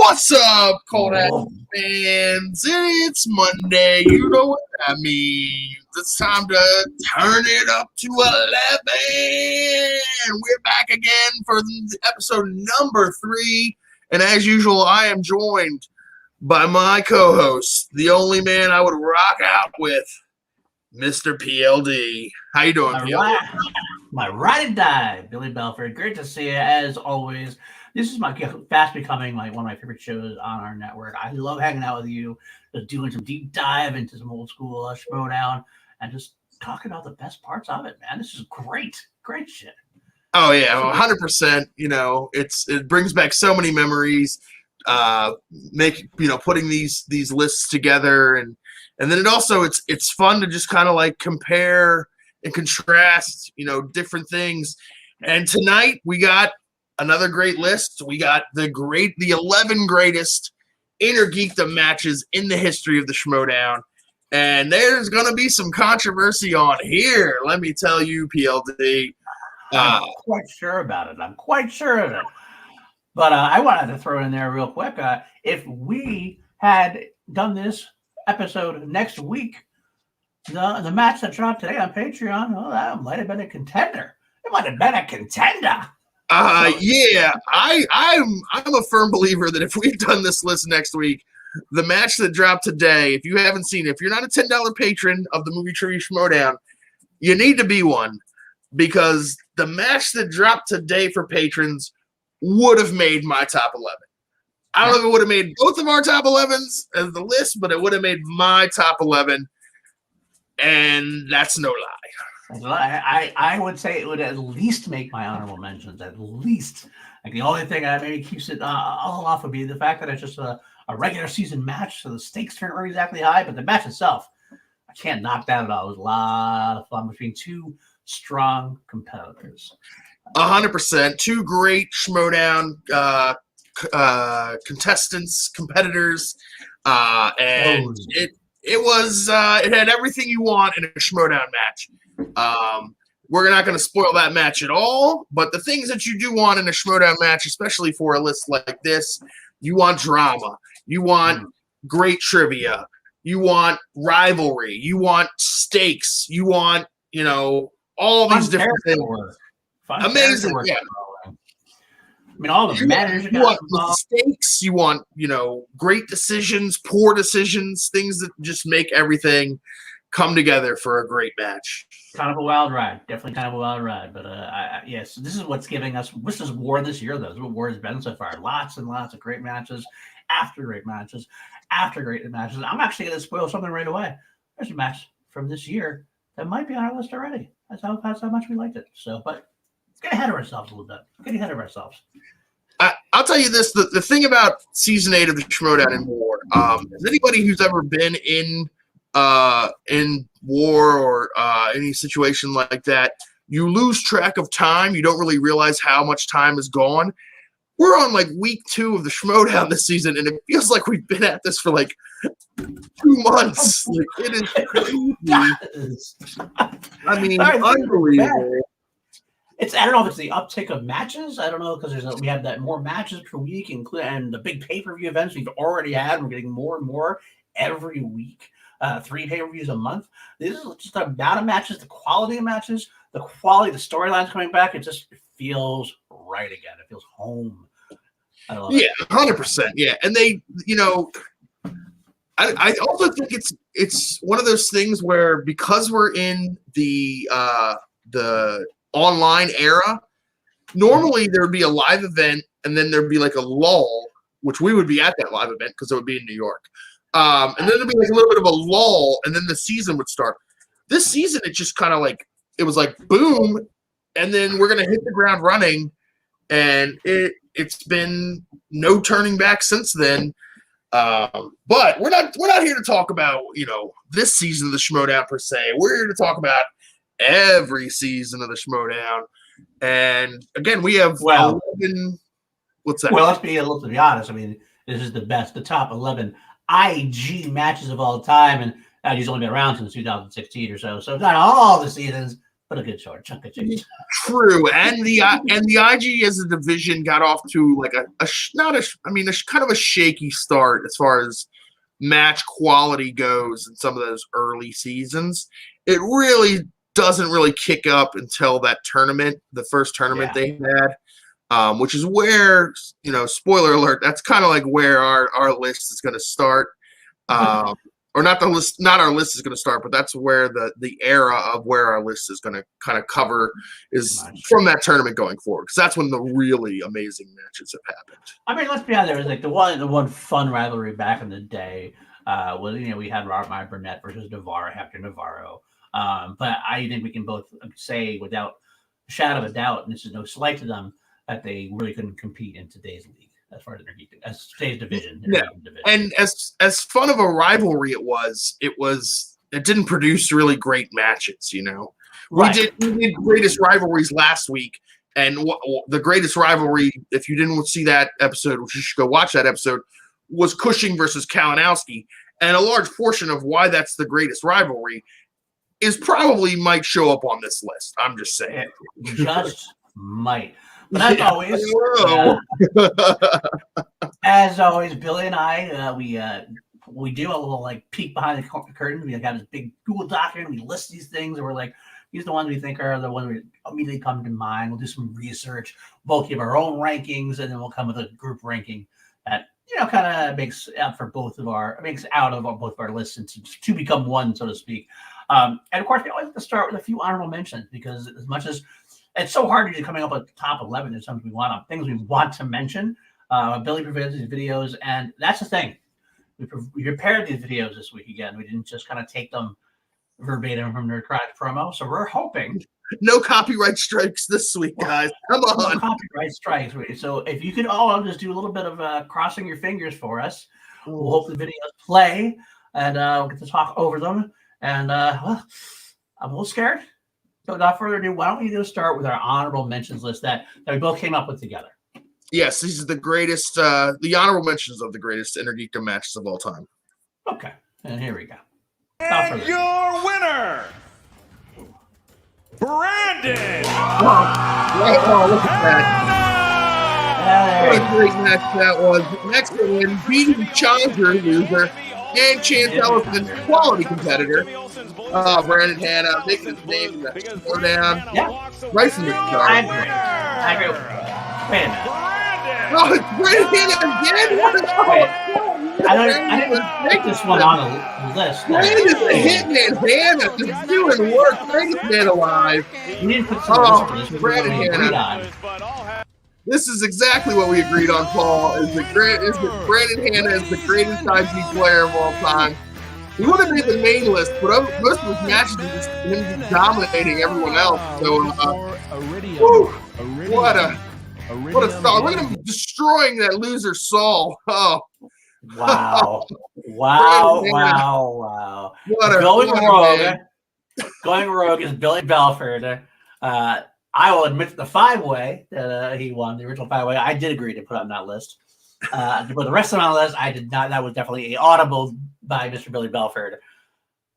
What's up, Cold Ass fans? It's Monday. You know what that means. It's time to turn it up to 11. We're back again for episode number 3. And as usual, I am joined by my co-host, the only man I would rock out with, Mr. PLD. How you doing, PLD? My ride and die, Billy Belford. Great to see you, as always. This is fast becoming one of my favorite shows on our network. I love hanging out with you, just doing some deep dive into some old school Schmoedown, and just talking about the best parts of it, man. This is great shit. Oh yeah, 100%. You know, it brings back so many memories. Putting these lists together, and then it's fun to just kind of like compare and contrast, different things. And tonight we got another great list. We got the 11 greatest Innergeekdom matches in the history of the Schmoedown. And there's going to be some controversy on here, let me tell you, PLD. I'm quite sure about it. I'm quite sure of it. But I wanted to throw in there real quick. If we had done this episode next week, the match that dropped today on Patreon, that might have been a contender. It might have been a contender. Yeah, I'm a firm believer that if we've done this list next week, the match that dropped today, if you haven't seen it, if you're not a $10 patron of the Movie Trivia Schmoedown, you need to be one, because the match that dropped today for patrons would have made my top 11. I don't know if it would have made both of our top 11s as the list, but it would have made my top 11, and that's no lie. I would say it would at least make my honorable mentions. At least, the only thing that maybe keeps it all off would be the fact that it's just a regular season match, so the stakes aren't exactly high. But the match itself, I can't knock that at all. It was a lot of fun between two strong competitors. 100%, two great Schmoedown competitors, and it had everything you want in a Schmoedown match. We're not going to spoil that match at all, but the things that you do want in a Schmoedown match, especially for a list like this, you want drama, you want great trivia, you want rivalry, you want stakes, you want, all these different things. Amazing, yeah. All the managers you want mistakes, you want, great decisions, poor decisions, things that just make everything come together for a great match. Kind of a wild ride. Definitely kind of a wild ride. But yes, this is what's giving us, this is War this year, though. This is what War has been so far. Lots and lots of great matches after great matches after great matches. I'm actually going to spoil something right away. There's a match from this year that might be on our list already. That's how much we liked it. So, but get ahead of ourselves a little bit. Get ahead of ourselves. I'll tell you this, the thing about Season 8 of the Schmoedown in War, is anybody who's ever been in war or any situation like that, you lose track of time. You don't really realize how much time is gone. We're on week 2 of the Schmoedown this season, and it feels like we've been at this for 2 months. It is crazy. I mean, unbelievable. I don't know if it's the uptick of matches. I don't know, because we have that more matches per week, and the big pay-per-view events we've already had. We're getting more and more every week. 3 pay-per-views a month. This is just the amount of matches, the quality of matches, the quality, the storylines coming back. It feels right again. It feels home. I love it. 100%. Yeah, and they, I also think it's one of those things where, because we're in the online era, normally there would be a live event, and then there'd be a lull, which we would be at that live event because it would be in New York. And then there'd be a little bit of a lull, and then the season would start. This season, it just kind of it was boom, and then we're gonna hit the ground running, and it's been no turning back since then. But we're not here to talk about this season of the Schmoedown per se. We're here to talk about every season of the Schmoedown. And again, we have 11. What's that? Well, let's be honest. I mean, this is the top 11 IG matches of all time, and he's only been around since 2016 or so. So not all the seasons, but a good short chunk of change. True, and the IG as a division got off to like kind of a shaky start as far as match quality goes in some of those early seasons. It really doesn't really kick up until that tournament, the first tournament they had, which is where, spoiler alert, that's kind of like where our list is going to start. Or not our list is going to start, but that's where the era of where our list is going to kind of cover is from that tournament going forward, because that's when the really amazing matches have happened. I mean, let's be honest, there was like the one fun rivalry back in the day was, we had Robert Meyer Burnett versus Hector Navarro. But I think we can both say without a shadow of a doubt, and this is no slight to them, that they really couldn't compete in today's league. As far as today's division, and as fun of a rivalry it didn't produce really great matches. Right. We did greatest rivalries last week, and the greatest rivalry, if you didn't see that episode, which you should go watch that episode, was Cushing versus Kalinowski, and a large portion of why that's the greatest rivalry is probably might show up on this list. I'm just saying, just might. But as always, Billy and I, we do a little like peek behind the curtain. We got this big Google document. We list these things, and we're like, these are the ones we think are the ones that immediately come to mind. We'll do some research. We'll give our own rankings, and then we'll come with a group ranking that kind of makes out of both of our lists to become one, so to speak. And of course, we always have to start with a few honorable mentions, because as much as it's so hard to do coming up with the top 11. There's things we want to mention. Billy prepared these videos, and that's the thing. We prepared these videos this week again. We didn't just kind of take them verbatim from their Crash promo. So we're hoping no copyright strikes this week, guys. Come on, no copyright strikes. So if you could all just do a little bit of crossing your fingers for us, we'll hope the videos play, and we'll get to talk over them. And I'm a little scared. So without further ado, why don't we just start with our honorable mentions list that we both came up with together? Yes, these are the greatest, the honorable mentions of the greatest Innergeekdom matches of all time. Okay, and here we go. And your winner, Brandon. Look at that. What a great match that was. Next one, beating Challenger loser and Chance Ellison, quality competitor. Brandon Hanna making his name in that Schmoedown. Yeah. Right from the start. I agree. Wait a minute. Oh, it's Brandon Hanna again? I didn't make this one on the list. Brandon's a hitman. Hanna just doing work. Greatest man alive. You didn't put some list for this. Brandon Hanna. This is exactly what we agreed on, Paul. Brandon Hanna is the greatest IG player of all time. He would have made the main list, but most of his matches are just him just dominating everyone else. So, what a star! Look at him destroying that loser Saul. Oh, wow! Going rogue is Billy Belford. I will admit the 5-way that he won, the original 5-way. I did agree to put on that list. But the rest of the list, I did not. That was definitely audible by Mr. Billy Belford.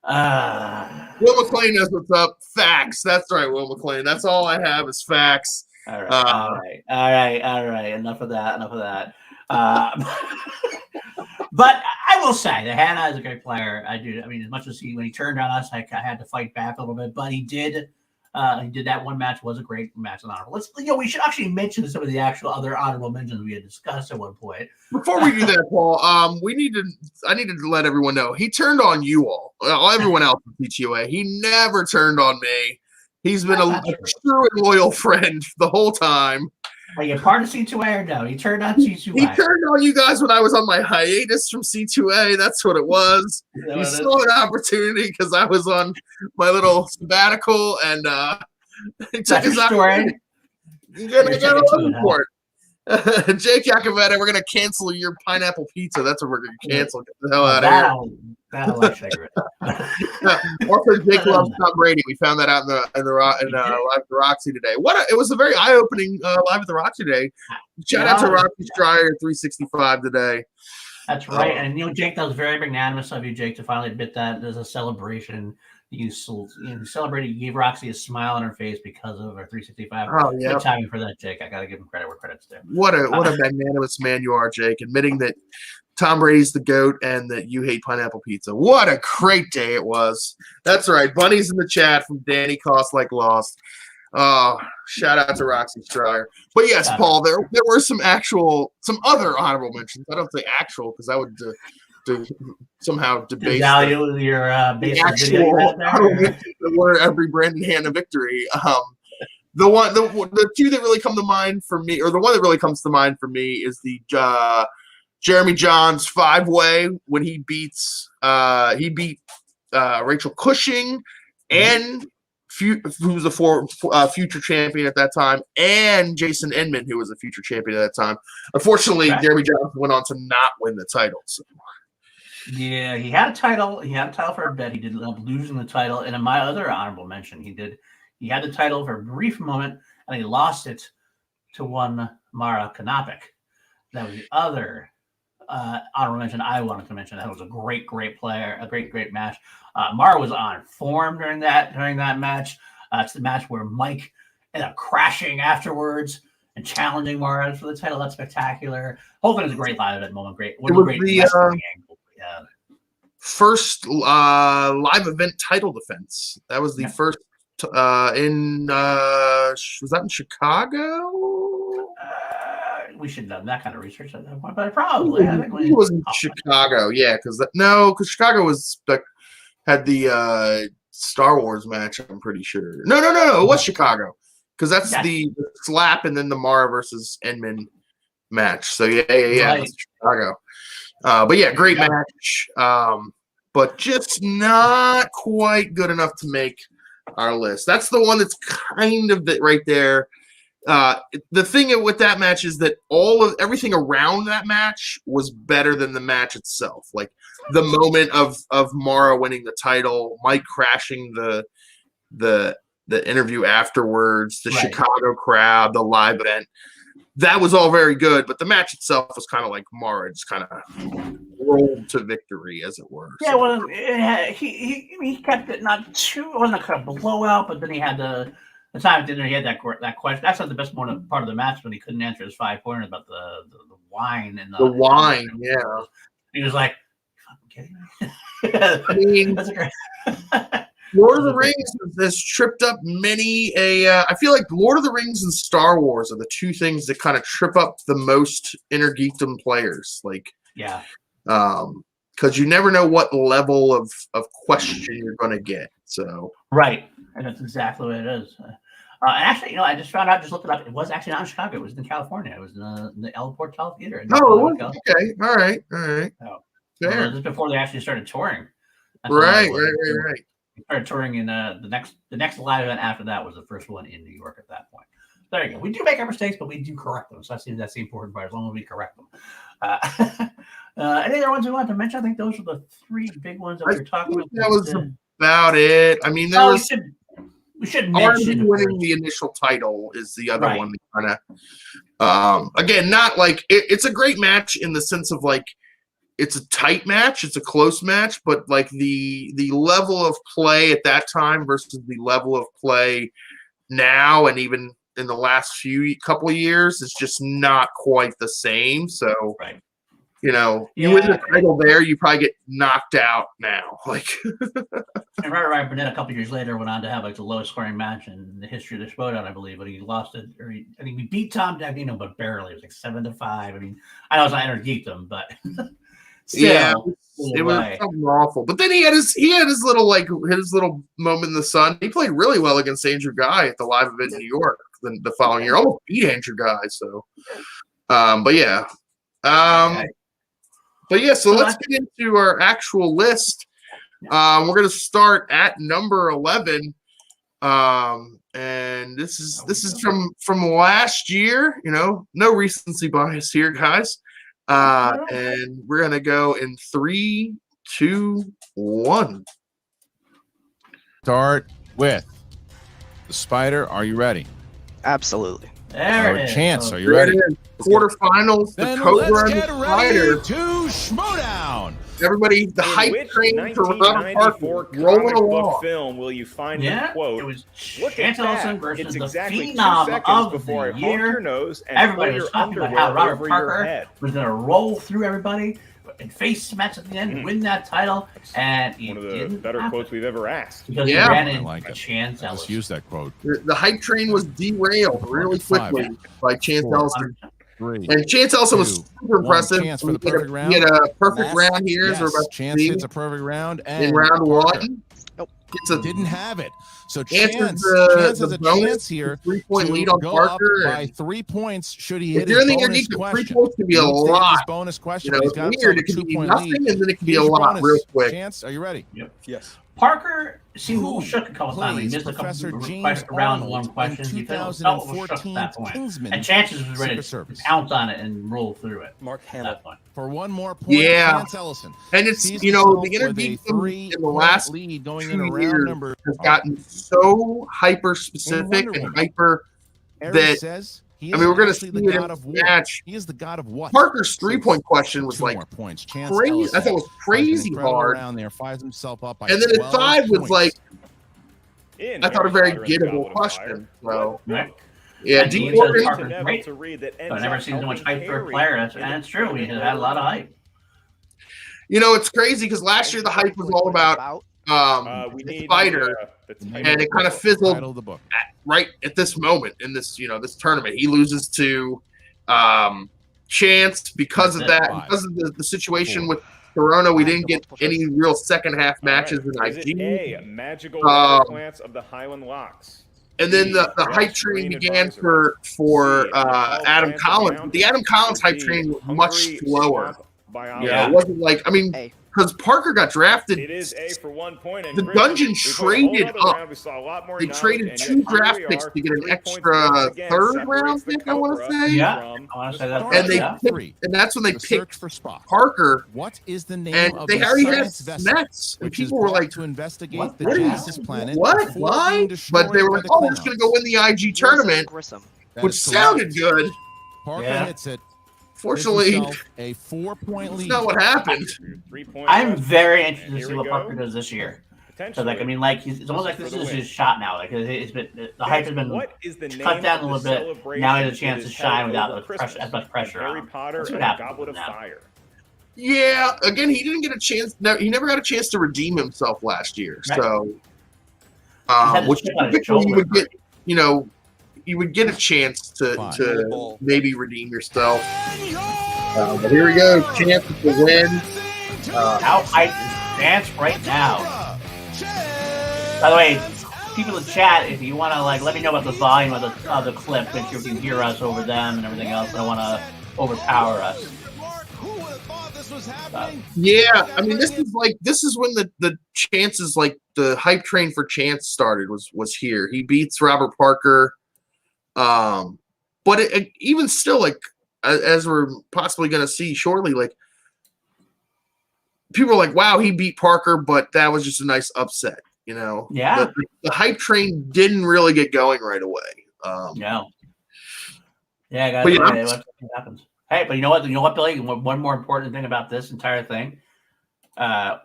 Will McLean knows what's up. Facts. That's right, Will McLean. That's all I have is facts. All right. Enough of that. But I will say that Hanna is a great player. I mean, as much as when he turned on us, I had to fight back a little bit, but he did. He did that one match. Was a great match and honorable. We should actually mention some of the actual other honorable mentions we had discussed at one point. Before we do that, Paul, I needed to let everyone know he turned on you all, everyone else in PTOA. He never turned on me. He's been a true and loyal friend the whole time. Are you part of C2A or no? He turned on C2A. He turned on you guys when I was on my hiatus from C2A. That's what it was. He saw an opportunity because I was on my little sabbatical, and he took his opportunity. I got a love for it. Jake Yakavetta, we're going to cancel your pineapple pizza. That's what we're going to cancel. Get the hell out of here. That'll actually Also, Jake loves Tom Brady. We found that out in Live at the Roxy today. It was a very eye-opening Live at the Roxy today. Shout out to Roxy Stryer 365 today. That's right. And Jake, that was very magnanimous of you, Jake, to finally admit that there's a celebration. You celebrated. You gave Roxy a smile on her face because of her 365. Oh yeah, good timing for that, Jake. I got to give him credit where credit's due. What a magnanimous man you are, Jake. Admitting that Tom Brady's the GOAT and that you hate pineapple pizza. What a great day it was. That's right. Bunny's in the chat from Danny Cost Like Lost. Shout out to Roxy Stryer. But yes, Paul, there were some other honorable mentions. I don't say actual because I would somehow debase value your basic video were every Brandon Hanna victory. The two that really come to mind for me, or the one that really comes to mind for me, is the Jeremy Johns 5-way when he beat Rachel Cushing and who was a future champion at that time, and Jason Inman, who was a future champion at that time. Unfortunately, Jeremy Johns went on to not win the title. So. Yeah, he had a title. He had a title for a bit. He did end up losing the title. And in my other honorable mention, he had the title for a brief moment, and he lost it to one Mara Kanapik. That was the other honorable mention I wanted to mention. That was a great player, a great match. Mara was on form during that match. It's the match where Mike ended up crashing afterwards and challenging Mara for the title. That's spectacular. Whole thing was a great live event moment. Great wrestling angle. Yeah. First live event title defense. That was the first in was that in Chicago? We should have done that kind of research at that point, but probably. I think it was in Chicago, yeah, because Chicago was had the Star Wars match. I'm pretty sure. No, it was Chicago because that's the slap and then the Mara versus Inman match. So yeah, right. Chicago. But yeah, great match. But just not quite good enough to make our list. That's the one that's kind of right there. The thing with that match is that everything around that match was better than the match itself. Like the moment of Mara winning the title, Mike crashing the interview afterwards, the Chicago crowd, the live event. That was all very good, but the match itself was kind of like Mara just kind of rolled to victory, as it were. Yeah, well, he kept it not too. It wasn't a kind of blowout, but then he had the time at dinner. He had that question. That's not the best part of the match when he couldn't answer his 5-pointer about the wine and the wine. Yeah, he was like, "You fucking kidding me?" I mean, that's great. Lord of the Rings has tripped up many I feel like Lord of the Rings and Star Wars are the two things that kind of trip up the most Innergeekdom players. Like, yeah. Because you never know what level of question you're going to get. So right, and that's exactly what it is. Actually, I just found out, just looked it up. It was actually not in Chicago. It was in California. It was in the El Portal Theater. Okay. All right. So, this is before they actually started touring. Right. We started touring in the next live event after that was the first one in New York at that point. There you go. We do make our mistakes, but we do correct them. So that's the important part. As long as we correct them. Any other ones we wanted to mention? I think those were the three big ones that we were talking about. That was about it. I mean, we should mention winning the initial title is the other one. Kind of again, not like it's a great match in the sense of like. It's a tight match. It's a close match, but like the level of play at that time versus the level of play now, and even in the last couple of years, is just not quite the same. So, you win the title there, you probably get knocked out now. Like, and right. Burnett a couple of years later went on to have like the lowest scoring match in the history of the Schmoedown, I believe, but he lost it. I think we beat Tom Dagnino, but barely. It was like 7-5. I mean, I know it's not Innergeekdom, but. Still, it was something awful. But then he had his little moment in the sun. He played really well against Andrew Guy at the live event in New York the following year. Almost beat Andrew Guy. So, but yeah. So let's get into our actual list. We're going to start at number 11. And this is from last year. No recency bias here, guys. And we're gonna go in 3, 2, 1. Start with the Spider. Are you ready? Absolutely. There it is. Chance, are you ready? Quarterfinals. Then the Cobra let's and get the ready Spider. to Schmoedown. everybody, the hype train for Robert Parker rolling along. Film will you find yeah, the quote? It was Look at Chance Ellison that. versus It's the exactly 2 phenom seconds of before the I honk year. your nose and Everybody pull was your talking about underwear how Robert over your Parker head. was going to roll through everybody and face match at the end and win that title. And One of the better quotes we've ever asked. Because Yeah. he ran I into like it. Chance Just Ellison. use that quote. The hype train was derailed really quickly by Chance Ellison. 3. And Chance Ellison was 2, super impressive. Chance for the He had a- perfect He had round. a perfect round here. as we're Yes, about to Chance see hits a perfect round. And in round Parker 1. Gets a didn't have it. So answers Chance the has a bonus, chance here 3-point to lead on go Parker. up by and 3 points should he if hit you're his in the bonus Innergeekdom, 3 question. points can be a He needs to hit lot. his bonus question, You know, but he's it's got himself weird. a It can be 2-point nothing, lead. and then it can be Here's a your lot bonus. real quick. Chance, are you ready? Yes. Parker seemed a little shook a couple times. He Please, missed a couple Professor of James requests around Arnold one questions. in He felt a little shook at 2014 that point. Kingsman And Chances was ready Secret to Service. pounce on it and roll through it. Mark At Hamill. that point. For 1 more point, Yeah. Chance Ellison. And it's, sees you know, the himself with a Innergeekdom in the 3-point last lead going 2 into round years number. has gotten so hyper specific Wonder and Woman. hyper Aries that says he I mean, we're going to actually see the it in god of the war. match. He is the god of what? Parker's 3-point question was 2 like more points. Chance crazy. Ellison I thought it was has an crazy incredible hard. round there, fires himself up by And then at 12 5 was points. like, In I thought a Harry very Potter and the gettable Goblet of question. Fire. So, Right? yeah, And Deep he says Morgan, Parker's Neville great. to read that I've ends never up seen so much helping hype for a Harry player, in and the it's true. He tournament had a lot of hype. you know, it's crazy because last year the hype was all about we the need Spider, the and it kind of Title fizzled of the book. right at this moment in this, you know, this tournament. He loses to Chance because of that, because of the situation with Corona. We didn't get any real second half matches in Is it IG. A, magical water plants of the Highland Locks? And then the B, hype Red train Screen began Advisors. for C, Nepal Adam plants of Collins. mountains. The Adam Collins hype D, train was Hungary much slower. swamp biology. You know, it wasn't like, I mean, because Parker got drafted. It is A for 1 point. And The Chris, dungeon we played a traded whole other up. round. We saw a lot more They knowledge, traded and 2 yet here draft we picks are, to get an 3 points extra once again, 3rd round separates the pick, I want Cobra to say. Yeah. from I want to the say that. Spartan. And they Yeah. picked, and that's when they The picked search for Spock. Parker, What is the name and of they the already had science vessel, Smets, and which is people were brought like, to investigate what? the What is- Jesus planet what? before Why? being destroyed But they were by like, the oh, we're just going to go win the IG tournament, That which is sounded correct. good. Parker Yeah. hits it. Fortunately, Gives himself a 4-point that's lead. not what happened. 3 points I'm left. very interested to Here see we what go. Parker does this year. So, Potentially. like, I mean, like, it's almost like this is his shot now. Like, it's been the hype has been What is the name cut down of a little the bit. celebration Now he has a that chance is to shine held without over as Christmas? much pressure on Harry him. Potter Let's see and what the happens Goblet of now. Fire. Yeah, again, he didn't get a chance. No, he never got a chance to redeem himself last year. Right. So, had his which chip on his typically you shoulder. would get, you know, you would get a chance to Fine. maybe redeem yourself. But here we go, chance to win. How hype is Chance right now? By the way, people in the chat, if you want to, like, let me know about the volume of the clip, make sure you can hear us over them and everything else. I don't want to overpower us. Yeah, I mean, this is when the chances, like the hype train for Chance started was here. He beats Robert Parker, but even still, like as we're possibly going to see shortly, like people are like, "Wow, he beat Parker," but that was just a nice upset, you know. Yeah. The hype train didn't really get going right away. No. Yeah, guys. But, you know, What happens? Hey, but you know what? You know what, Billy? One more important thing about this entire thing.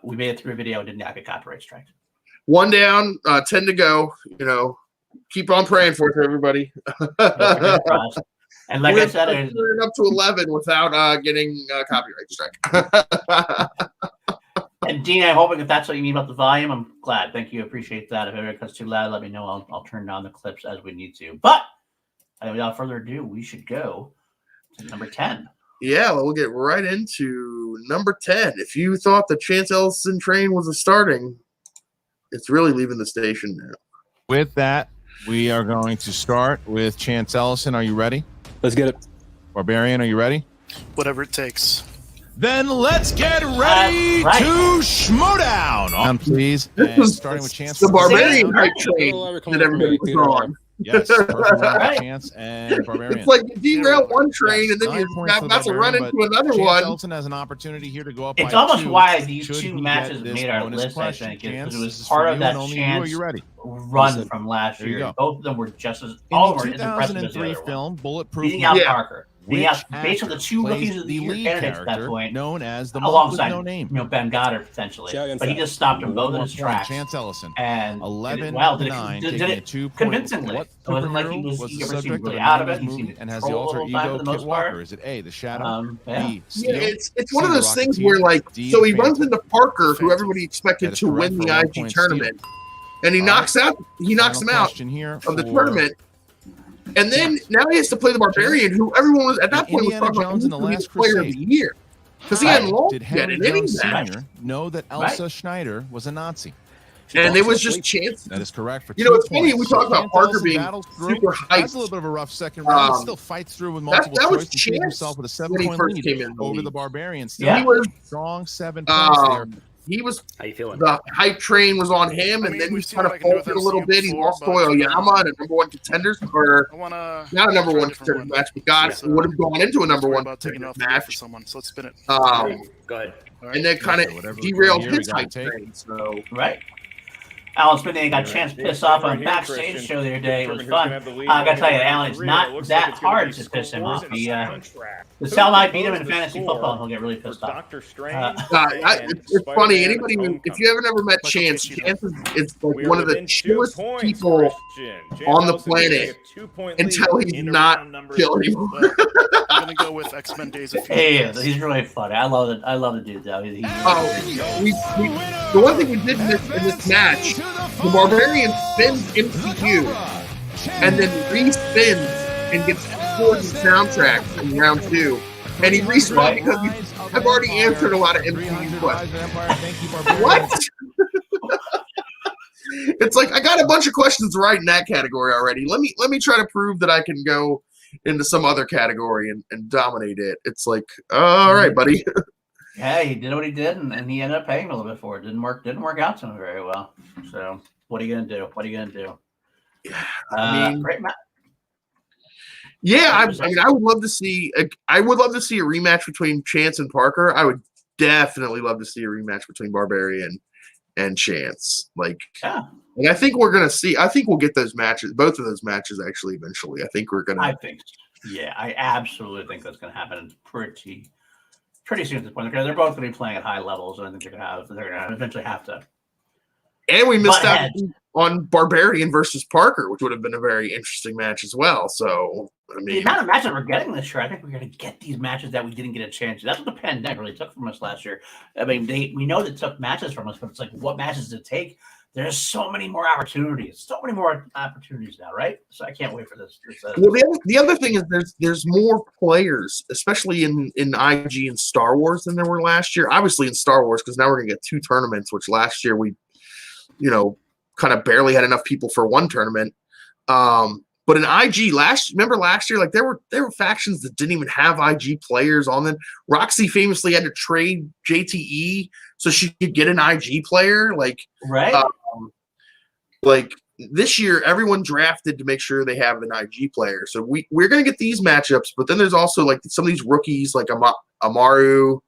We made it through a video and did not get copyright strikes. 1 down, 10 to go. You know, keep on praying for it, everybody. And like I said, we're up to 11 without getting a copyright strike. and Dean, I'm hoping if that's what you mean about the volume, I'm glad. Thank you. Appreciate that. If it gets too loud, let me know. I'll turn down the clips as we need to. But without further ado, we should go to number 10. Yeah, we'll get right into number 10. If you thought the Chance Ellison train was starting, it's really leaving the station now. With that, we are going to start with Chance Ellison. Are you ready? Let's get it. Barbarian, are you ready? Whatever it takes. Then let's get ready Right. to Schmoedown. On, please. This And was starting with Chance. the for Barbarian round. hype train that everybody was on. Yes, first round Right. Chance and Barbarian. It's like you derail one train Yes, and then 9 you're points for about to run Barbarian, into another Chance one. Ellison has an opportunity here to go up It's by almost 2 why these should two he matches get this made our bonus list, question. I think, because Chance, it this was is part for of you that and only you. Are Chance you ready? run Listen. from last There you year. go. Both of them were just as In all the were as impressive as the 2003 other one. film Bulletproof Beating out Yeah. Parker. Based on the two rookies of the year lead candidates at that character point, known as the monk with alongside no name. Ben Goddard potentially, Italian but he fat. just stopped them both One in more his point, tracks. Chance Ellison. And 11 did to 9, it taking a 2-point. convincingly. What It wasn't like superhero he was the ever seemed subject really of a out of 90s it. He movie seemed and has the control alter all the time ego for the Kit most part. Walker? Is it A, the Shadow, Yeah. B, Steel, it's C, one of the those things Rocketeer, where like D, so the he runs Phantom? into Parker, who Phantom. everybody That expected is to correct win for the 1 IG point tournament, Steel. and he All knocks right. out he knocks Final him out question here of the for tournament. And then Chance. now he has to play the Barbarian, who everyone was at that point was Indiana talking about Jones who in the could be the Last player of the Crusade. year because he Right. hadn't lost Did yet Henry in any Jones match. Sr. know that Elsa Schneider was a Nazi? And it was just Chance. That is correct for You know, 2 it's funny, points. we talk about Chance Parker Ellison being battles through, super has a little hyped. bit of a rough second round, still fights through with multiple that was choice and saves Chance himself with a when he 7-point first lead came in the over league. the Barbarian. Still Yeah. He was strong 7 points there. he was How you feeling? the hype train was on him, and then he kind of faltered a little bit. He lost to Oyama in a number one contenders, or not a number one contenders match, but would have gone into a number one contenders match. So let's spin it. Go ahead. And then kind Okay, of whatever derailed we his gotta hype take. train. So Right. Alan Spinning got Right. Chance Yeah, pissed off right on here, backstage Christian. show the other day. It was Determine who's fun. gonna have the lead I gotta tell you, going into Alan, it's three, not and it looks that like it's gonna hard be to piss him scores off. and He, soundtrack. Just Who tell him I beat him composed in the fantasy score football and he'll get really for pissed off. Dr. Strange it's and funny. Spider-Man Anybody who, if Homecoming. you haven't ever met Michael Chance, J. Cheeto. Chance is We like are one of the within 2 chillest points, people Christian. James on the Ellison getting planet a 2-point until lead he's into not round number chill 3. anymore. Well, I'm gonna go with X-Men Days of Future Hey, Past. he's really funny. I love it. I love the dude though. He The one thing we did in this match, the Barbarian spins MCU and then re-spins and gets scored in soundtracks in round 2. And he respawns because I've already answered a lot of MCU questions. What? It's like I got a bunch of questions right in that category already. Let me try to prove that I can go into some other category and dominate it. It's like, all right, buddy. Yeah, he did what he did, and he ended up paying a little bit for it. Didn't work out to him very well. So what are you gonna do? What are you gonna do? I mean, great match. Yeah, I mean, I would love to see. I would love to see a rematch between Chance and Parker. I would definitely love to see a rematch between Barbarian and Chance. Like, Yeah. and I think we're gonna see. I think we'll get those matches, both of those matches, actually, eventually. I think we're gonna. I think, yeah, I absolutely think that's going to happen pretty soon at this point. They're both going to be playing at high levels, and I think they're going to eventually have to. And we missed out heads. on Barbarian versus Parker, which would have been a very interesting match as well. So, I The mean, amount of matches we're getting this year, I think we're going to get these matches that we didn't get a chance to. That's what the pandemic really took from us last year. I mean, we know they took matches from us, but it's like, what matches did it take? There's so many more opportunities. Now, right? So I can't wait for this. well, the other thing is there's more players, especially in IG and Star Wars than there were last year. Obviously in Star Wars, because now we're gonna get 2 tournaments, which last year we, kind of barely had enough people for 1 tournament. But in IG remember last year, like there were factions that didn't even have IG players on them. Roxy famously had to trade JTE so she could get an IG player. Right. Like this year, everyone drafted to make sure they have an IG player. So we're gonna get these matchups, but then there's also like some of these rookies like Amaru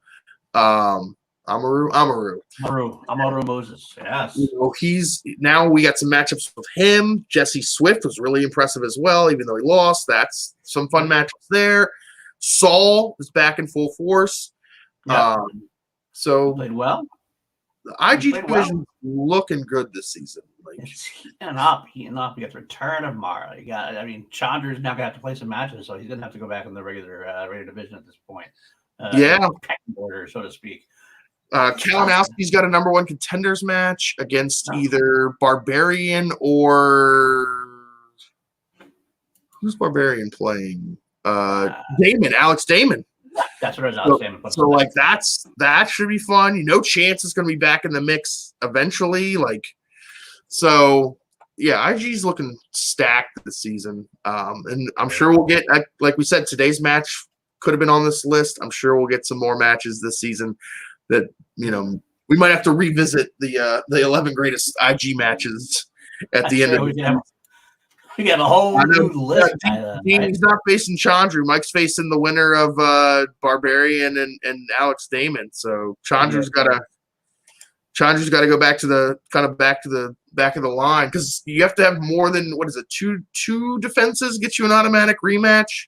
Moses. Yes. Now we got some matchups with him. Jesse Swift was really impressive as well, even though he lost. That's some fun matchups there. Saul is back in full force. Yeah. So Played well. the IG division's looking good this season. It's heating up. You got the return of Mara. Chandra's now gonna have to play some matches, so he's gonna have to go back in the regular division at this point. Pecking order, so to speak. Kalinowski's got a number 1 contenders match against either Barbarian or who's Barbarian playing? Alex Damon. That's what I was saying. So like that should be fun. Chance is going to be back in the mix eventually. So yeah, IG's looking stacked this season. And I'm sure we'll get, like we said, today's match could have been on this list. I'm sure we'll get some more matches this season that, we might have to revisit the 11 greatest IG matches at the end of the season. We have a whole new list. He's not facing Chandru. Mike's facing the winner of Barbarian and Alex Damon. So Chandru's got to go back to the back of the line, because you have to have more than two defenses get you an automatic rematch.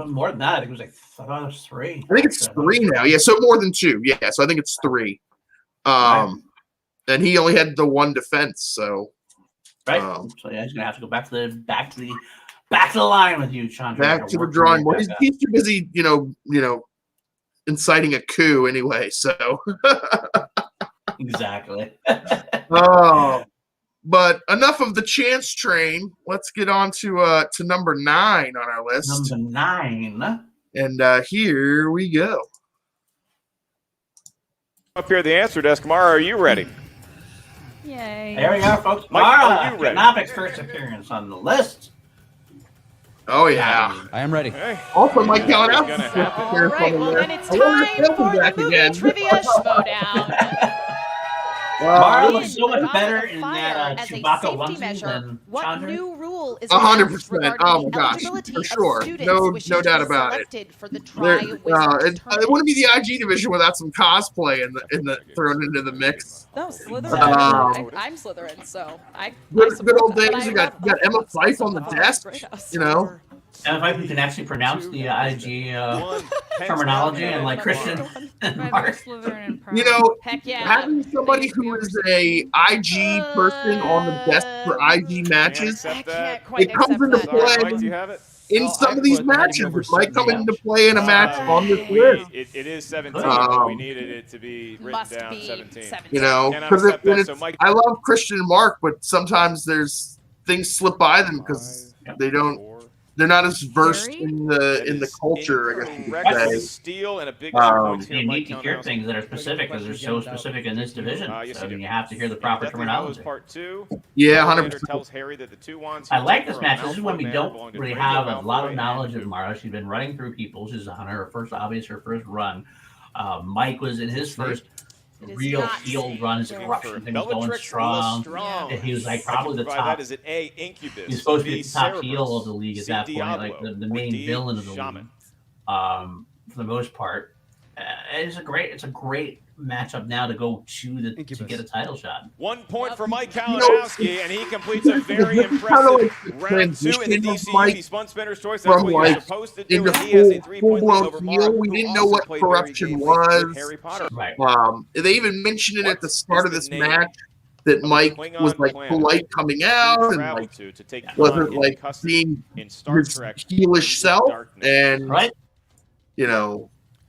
More than that. I think it was I thought it was 3. I think it's 3 now. Yeah, so more than 2. Yeah, so I think it's 3. And he only had the 1 defense, so right. So yeah, he's gonna have to go back to the line with you, Chandra. Back to the drawing board. He's too busy, inciting a coup anyway. So exactly. But enough of the chance train. Let's get on to number 9 on our list. Number 9. And here we go. Up here at the answer desk, Mara, are you ready? Yay. There we go, folks. Mike, are you ready? Knopic's first appearance on the list. Oh, yeah. I am ready. Okay. Also, Mike Gallanowski. All right, well then it's time for the movie trivia Schmoedown. Mara Ryan looks so much went better off in the that fire as a Chewbacca safety onesie measure. than What Chandra. new rule is 100%. regarding Oh, my the gosh. eligibility For of sure. students No wishing doubt to be about it. selected for the It Tri-Wizards tournament? wouldn't be the IG division without some cosplay in the thrown into the mix. No, Slytherin. I'm Slytherin, so I Good old but days. I You got love Emma Hufflepuff, Fife so on the Hufflepuff's desk. great house. And if I can actually pronounce the IG terminology and like Christian and Mark. Heck yeah. Having somebody who is a IG person on the desk for IG matches, I can't it quite comes accept into that. play Mike, do you have it? in some of these matches. It might come into play in a match on this list. It is 17, but we needed it to be written Must down be 17. Because Cannot accept that, so Mike- I love Christian and Mark, but sometimes there's things slip by them because they're not as versed in the culture, I guess you could say. Steal and a big You need to hear things that are specific because they're so specific in this division. So you have to hear the proper terminology. Part 2. Yeah, Homelander 100%. tells Harry that the 2 wands I like this match. This is when we don't really have a lot of knowledge of Mara. She's been running through people. She's on her first run. Mike was in his first real heel run. His corruption thing was going strong. And he was like probably the top. That is an A, Incubus. He's supposed to be the top heel of the league at that point, like the main villain of the league. For the most part, it's a great matchup now to go to get a title shot. 1 point for Mike Kalinowski, and he completes a very impressive round 2 in the DCU. He spun Spinner's choice. That's what you're supposed to do. He has a 3-point lead over Mark, we didn't know what corruption was. They even mentioned it at the start of this match that Mike was like polite coming out and like wasn't like being his heelish self, and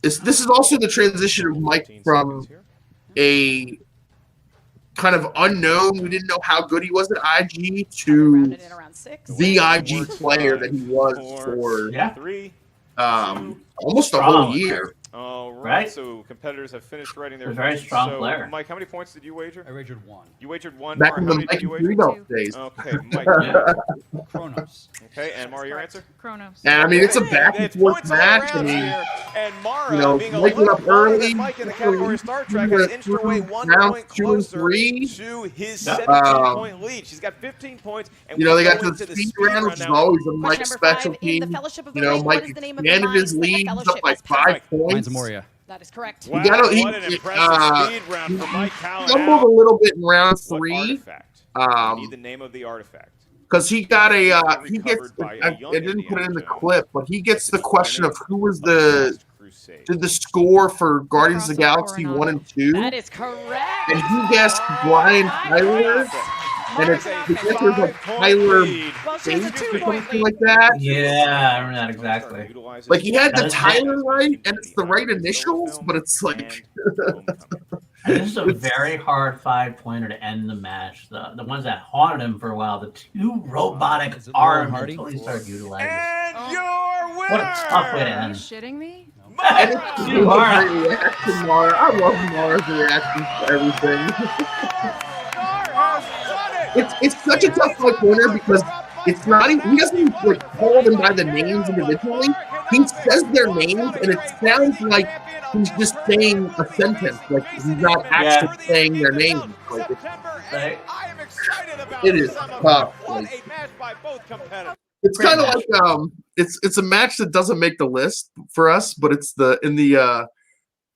this is also the transition of Mike from a kind of unknown, we didn't know how good he was at IG, to the IG player that he was for almost a whole year. All right, so competitors have finished writing their very strong player. Mike, how many points did you wager? I wagered 1. You wagered 1. Back in the Mike Three Belt days. Okay, Mike. Kronos. Okay, and Mara, your answer? Kronos. And I mean, it's a back and forth match. I mean, and Mara, being a Mike went up early. Mike in the category of Star Trek has inched her way 1 rounds point 2 and closer 3. to his 17-point lead. She's got 15 points. And they got to the speed round, which is always a Mike specialty. Mike expanded his lead up by 5 points. Moria. That is correct. Wow, he what an impressive speed round for Mike Kalinowski. Stumbled a little bit in round 3. I need the name of the artifact. Because he got he gets, I didn't put it in the clip, but he gets the question of who was did the score for Guardians of the Galaxy 1 and 2. That is correct. And he guessed Brian Tyler. And it's there's like Tyler Bates or something like that. Yeah, I remember that exactly. Like he had the Tyler right, and it's the right initials, but it's like. This is a very hard 5-pointer to end the match. The ones that haunted him for a while, the 2 robotic arms until he started utilizing. And your winner! What a tough way to Are you end. shitting me? And it's too hard reaction, Mara. I love Mara's reactions to everything. It's such a tough winner because it's not even, he doesn't like call them by the names individually. He says their names and it sounds like he's just saying a sentence, like he's not actually saying their names. Like it is tough. Like, it's kind of like it's a match that doesn't make the list for us, but it's in the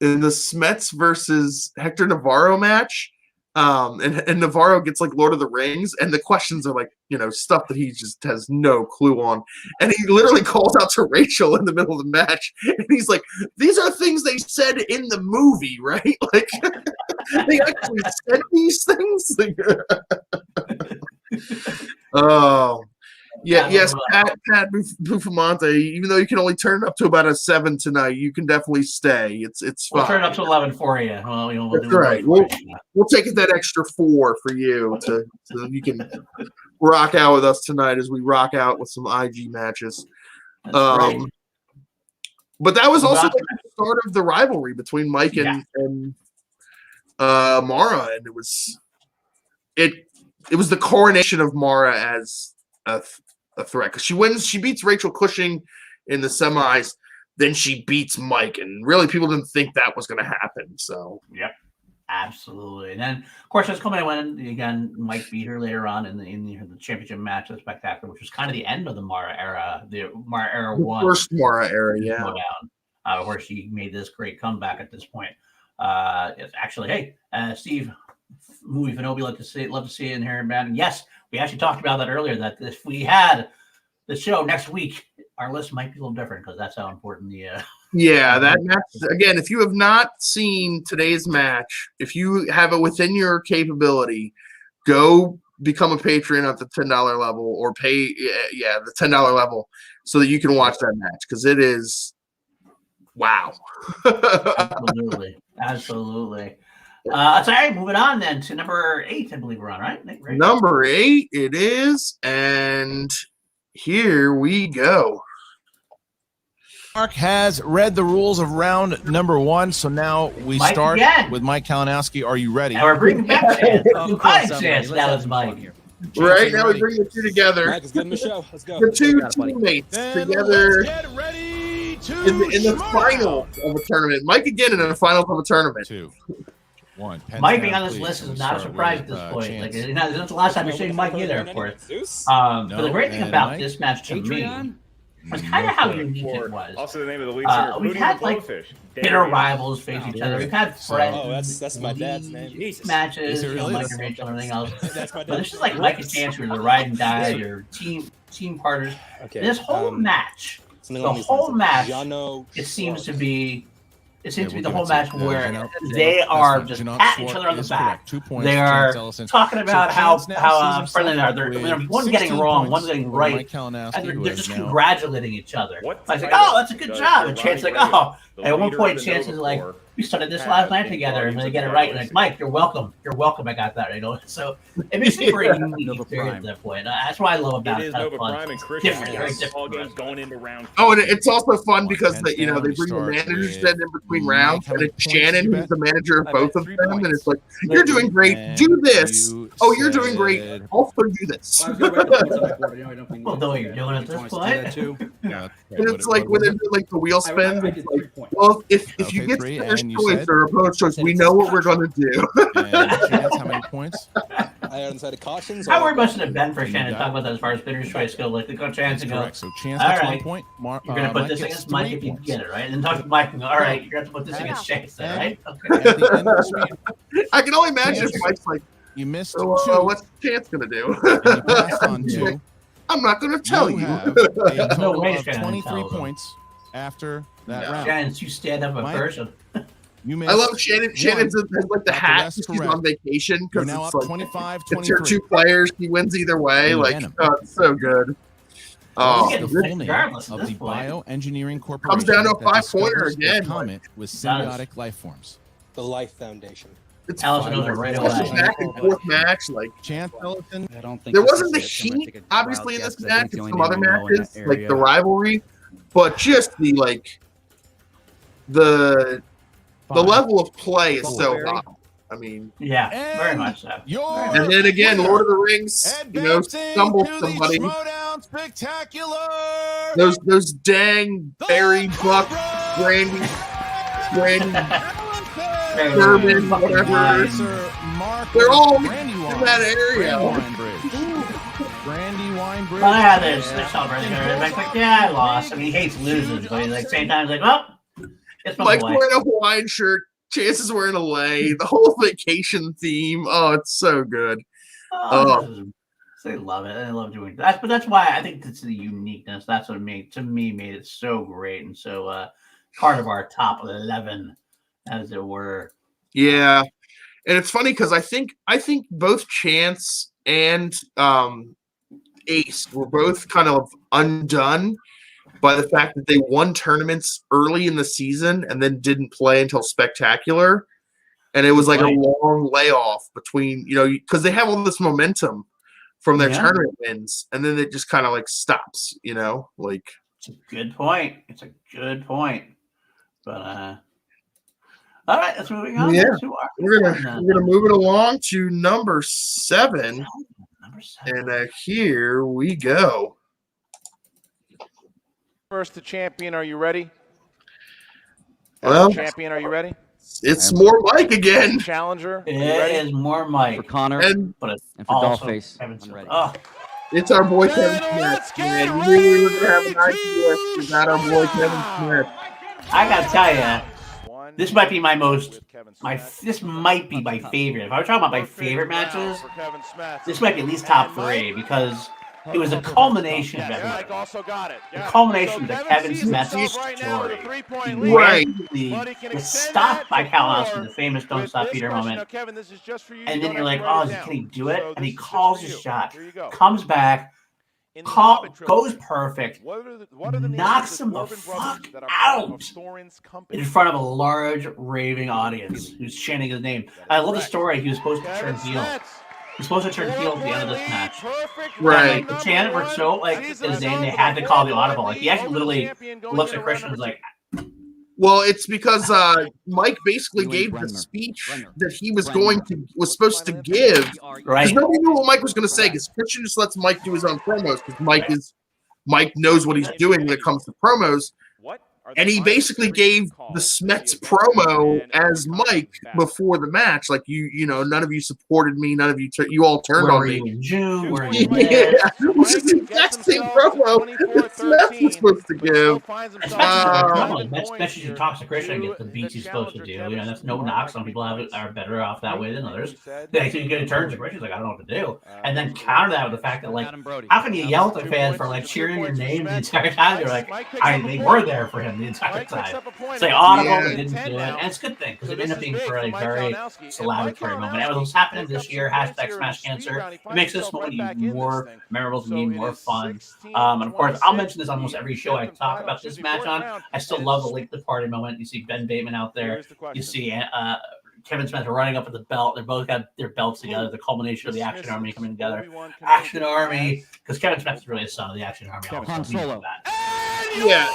Smets versus Hector Navarro match. And Navarro gets like Lord of the Rings, and the questions are like, stuff that he just has no clue on. And he literally calls out to Rachel in the middle of the match, and he's like, "These are things they said in the movie, right? Like, they actually said these things." Oh. Yeah, yes, Pat Buffamonte, even though you can only turn it up to about a 7 tonight, you can definitely stay. It's fine. We'll turn it up to 11 for you. Well, That's right. We'll take it that extra 4 for you so you can rock out with us tonight as we rock out with some IG matches. But that was also the start of the rivalry between Mike and Mara, and it was the coronation of Mara as a threat, because she beats Rachel Cushing in the semis, then she beats Mike, and really people didn't think that was going to happen. So absolutely. And then of course that's coming when again Mike beat her later on in the championship match, the Spectacular, which was kind of the end of the Mara era. The Mara era one, first Mara era, Schmoedown, where she made this great comeback at this point. It's actually, hey, Steve, movie Fanobi, love to see it in here, man. And yes, we actually talked about that earlier, that if we had the show next week, our list might be a little different, because that's how important the that match, again, if you have not seen today's match, if you have it within your capability, go become a patron at the $10 level, or pay the $10 level, so that you can watch that match, because it is wow. Absolutely. Sorry, moving on then to number 8, I believe we're on, right? Nick, Number 8 it is, and here we go. Mark has read the rules of round number 1, so now we start with Mike Kalinowski. Are you ready? And we're bringing back Chance. That was Mike. Right, now we bring the two together. Mike, let's give him a show. Let's go. The two teammates together in the final of a tournament. Mike again in the final of a tournament. 2, 1. Mike being on this list is not a surprise at this point. Like, it's not the last time you're seeing Mike either, of course. But the great thing about this match to me was kind of how unique it was. Also, the name of the lead singer. We've had like bitter rivals face each other. We've had friends. Oh, that's my dad's name. Matches, Mike and Rachel and everything else. But this is like Mike and Chance, who are the ride and die, your team partners. This whole match, it seems to be the whole match where they are just patting each other on the back. They are talking about how friendly they are. They're one getting wrong, one's getting right, and they're just congratulating each other. Like, oh, that's a good job. And Chance's like, oh. At one point, Chance is like, we started this last night together, and they get it right. And like, Mike, you're welcome. You're welcome. I got that. So it makes it very unique experience at that point. That's what I love about it. It's fun. Different, very different. Oh, and it's also fun because they bring the managers in between rounds, and it's Shannon who's the manager of both of them, and it's like, you're doing great. Do this. Oh, you're doing great. Also do this. Well, though you're doing it this point. And it's like when they do like the wheel spin. It's like, well, if you get first choice or opponent's choice, we know what we're going to do. How many points? I decided cautions. How worried much have been for Shannon talk about that as far as spinner's choice go? Like, go Chance and go. So Chance gets 1 point. You're going to put this against Mike if you get it, right? And then talk to Mike and go, all right, you're going to have to put this against Chance, then, right? Okay. I can only imagine if Mike's like, you missed 2. What's Chance going to do? And you passed on 2. I'm not going to tell you. Have a total of 23 points after that round. Chance, you stand up a person. I love Shannon. Shannon's has like the hat. She's on vacation because it's like 25, it's her 2 players. She wins either way. Like, it's so good. The full name of the Bioengineering Corporation comes down to a 5-pointer again. Comet with symbiotic life forms. The Life Foundation. It's Allison knows it right away. Back and forth match, like Chance Ellison. I don't think there wasn't the heat, obviously, in this match. And some other matches, like the rivalry, but just the the level of play is so high. I mean, yeah, very much so. And then again, Lord of the Rings, stumbles somebody. Spectacular. Those dang Barry, Buck, Brandy, Bourbon, whatever. They're all in that area. Brandy Weinbridge. Oh, yeah, they're celebrating her. Like, yeah, I lost. I mean, he hates losing, but he's like, same time, he's like, well, it's my Mike's boy. wearing a Hawaiian shirt. Chances were in LA. The whole vacation theme. Oh, it's so good. They love it. They love doing that. But that's why I think it's the uniqueness. That's what made it so great and so part of our top 11, as it were. Yeah, and it's funny because I think both Chance and Ace were both kind of undone by the fact that they won tournaments early in the season and then didn't play until Spectacular, and it was like a long layoff between, because they have all this momentum from their tournament wins, and then it just kind of like stops, like. It's a good point. But all right, let's moving on. Yeah, we're gonna move it along to number 7. And here we go. First to champion, are you ready? Well, champion, are you ready? It's more Mike again. Challenger. It is more Mike For Connor but it's and for Dollface. I'm ready. It's our boy Kevin Smith. Man, we knew we were gonna have an IPS. We got our boy Kevin Smith. I gotta tell you, this might be this might be my favorite. If I were talking about my favorite matches, this might be at least top 3 because it was a culmination of everything. The culmination of the Kevin Smith story. Right. It's stopped by Kalinowski, the famous "Don't Stop Peter" moment, and then you're like, "Oh, can he do it?" And he calls his shot, comes back, goes perfect, knocks him the fuck out in front of a large raving audience who's chanting his name. I love the story. He was supposed to turn heel. He's supposed to turn heel at the end of this match. Right. The chant were so his name, they had to call the audible. Like, he actually literally looks at Christian and is like. Well, it's because Mike basically gave the speech that he was supposed to give. Right. Because nobody knew what Mike was going to say. Because Christian just lets Mike do his own promos. Because Mike knows what he's doing when it comes to promos. And he basically gave the Smets promo as Mike before the match. Like, none of you supported me. None of you, you all turned on me. In June, which is the exact same promo that Smets was supposed to give. Especially he talks to Christian and gets the beats he's supposed to do. That's no knock. Some people are better off that way than others. They actually get a turn to Christian's like, I don't know what to do. And then counter that with the fact that, like, how can you yell at the fans for, like, cheering your name the entire time? They're like, they were there for him the entire time. It's like audible, they didn't do it. And it's a good thing, because it ended up being for a very celebratory moment. And what's happening this year, hashtag Smash Cancer, it makes this moment even more memorable to me, more fun. And of course, I'll mention this on almost every show I talk about this match on. I still love the Link the Party moment. You see Ben Bateman out there. You see Kevin Smith running up with the belt. They both got their belts together. The culmination of the Action Army coming together. Action Army, because Kevin Smith is really a son of the Action Army. Han Solo. Yeah.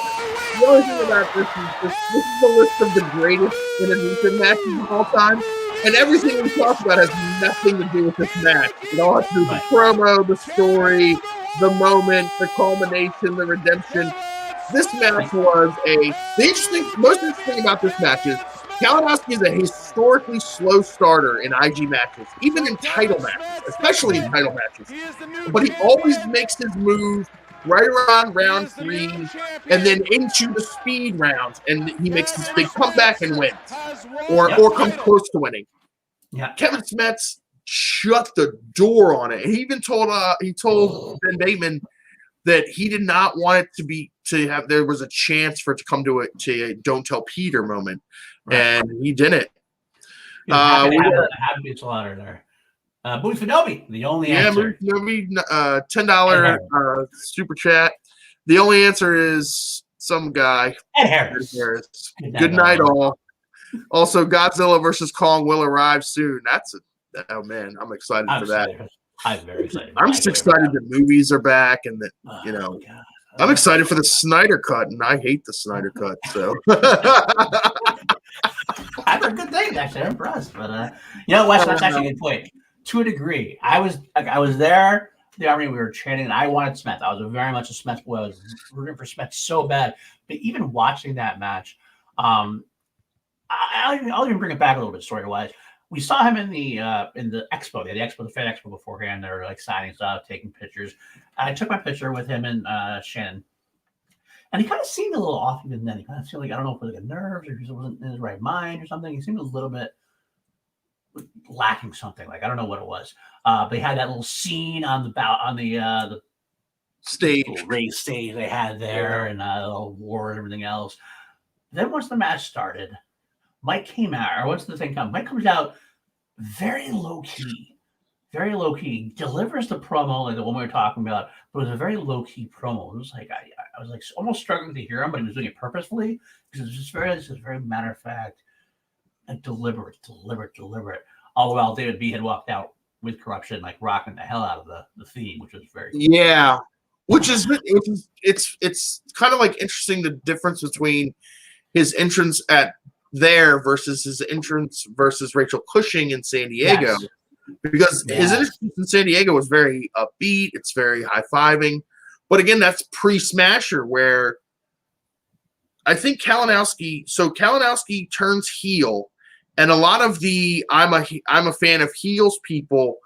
The only thing about this is the list of the greatest Innergeekdom matches of all time. And everything we talked about has nothing to do with this match. It all has to do with the promo, the story, the moment, the culmination, the redemption. This match was most interesting about this match is Kalinowski is a historically slow starter in IG matches, even in title matches, especially in title matches. But he always makes his move right around round 3 and then into the speed rounds, and he makes this big comeback and wins, or comes close to winning. Yeah. Kevin Smets shut the door on it. He even told Ben Bateman that he did not want it there was a chance for it to come to a Don't Tell Peter moment. Right. And he didn't. Happy to be slaughtered there. Movie Finobi, the only answer. Yeah, Movie Finobi, $10 super chat. The only answer is some guy. Ed Harris. Good night, all. Also, Godzilla versus Kong will arrive soon. Oh man, I'm excited for that. I'm very excited. I'm just excited that movies are back and that I'm excited for the Snyder Cut, and I hate the Snyder Cut. So I've heard good things, actually. I'm impressed, but Wes, that's actually a good point. To a degree, I was there. The Army, we were training, and I wanted Smith. I was very much a Smith boy. I was rooting for Smith so bad. But even watching that match, I'll even bring it back a little bit story-wise. We saw him in the expo. They had the Fed Expo beforehand. They were like signing stuff, taking pictures. I took my picture with him and Shannon. And he kind of seemed a little off even then. He kind of seemed like, I don't know if it was like a nerves or he wasn't in his right mind or something. He seemed a little bit lacking something. Like, I don't know what it was. But they had that little scene on the stage, race stage they had there, and the little war and everything else. Then once the match started, Mike came out, or once the thing comes, Mike comes out very low key, delivers the promo like the one we were talking about, but it was a very low key promo. It was like I was like almost struggling to hear him, but he was doing it purposefully because it was just very matter of fact, like deliberate. All the while David B had walked out with Corruption, like rocking the hell out of the theme, which was very cool. Yeah. Which is it's kind of like interesting, the difference between his entrance at there versus his entrance versus Rachel Cushing in San Diego. Yes. Because his entrance in San Diego was very upbeat, it's very high-fiving. But again, that's pre-Smasher, where I think Kalinowski turns heel, and a lot of the I'm a fan of heels people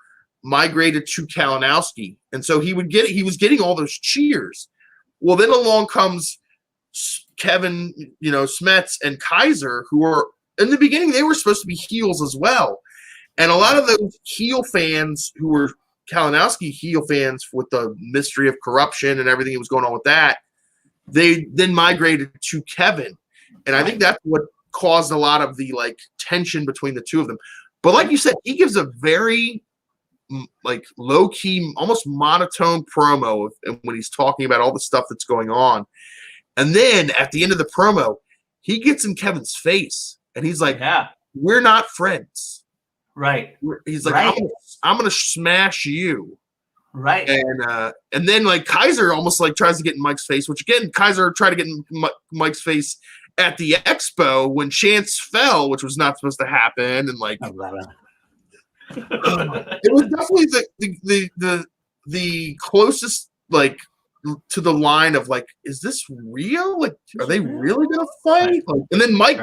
migrated to Kalinowski, and so he was getting all those cheers. Well, then along comes Kevin, Smets and Kaiser, who are in the beginning they were supposed to be heels as well, and a lot of those heel fans who were Kalinowski heel fans with the mystery of Corruption and everything that was going on with that, they then migrated to Kevin, and I think that's what caused a lot of the tension between the two of them. But like you said, he gives a very low-key, almost monotone promo when he's talking about all the stuff that's going on. And then at the end of the promo, he gets in Kevin's face and he's like, we're not friends. Right. He's like, I'm gonna smash you. Right. And then Kaiser almost tries to get in Mike's face, which again, Kaiser tried to get in Mike's face at the expo when Chance fell, which was not supposed to happen. And it was definitely the closest to the line of is this real? Are they really gonna fight? And then Mike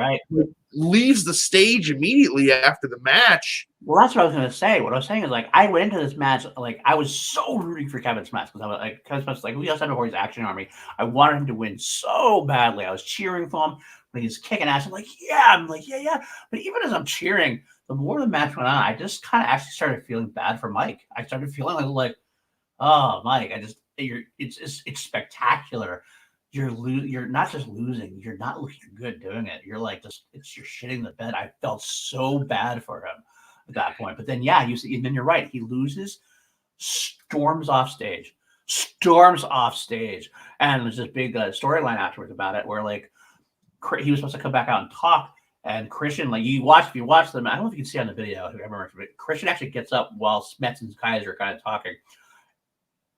leaves the stage immediately after the match. Well, that's what I was gonna say. What I was saying is I went into this match I was so rooting for Kevin Smets because I was Kevin Smets we also said before, he's Action Army. I wanted him to win so badly. I was cheering for him when he's kicking ass. I'm yeah. But even as I'm cheering, the more the match went on, I just kind of actually started feeling bad for Mike. I started feeling oh, Mike, it's spectacular. You're not just losing, you're not looking good doing it. You're you're shitting the bed. I felt so bad for him at that point. But then then you're right. He loses, storms off stage, and there's this big storyline afterwards about it where he was supposed to come back out and talk. And Christian, if you watch them, I don't know if you can see on the video, but Christian actually gets up while Smets and Kaiser are kind of talking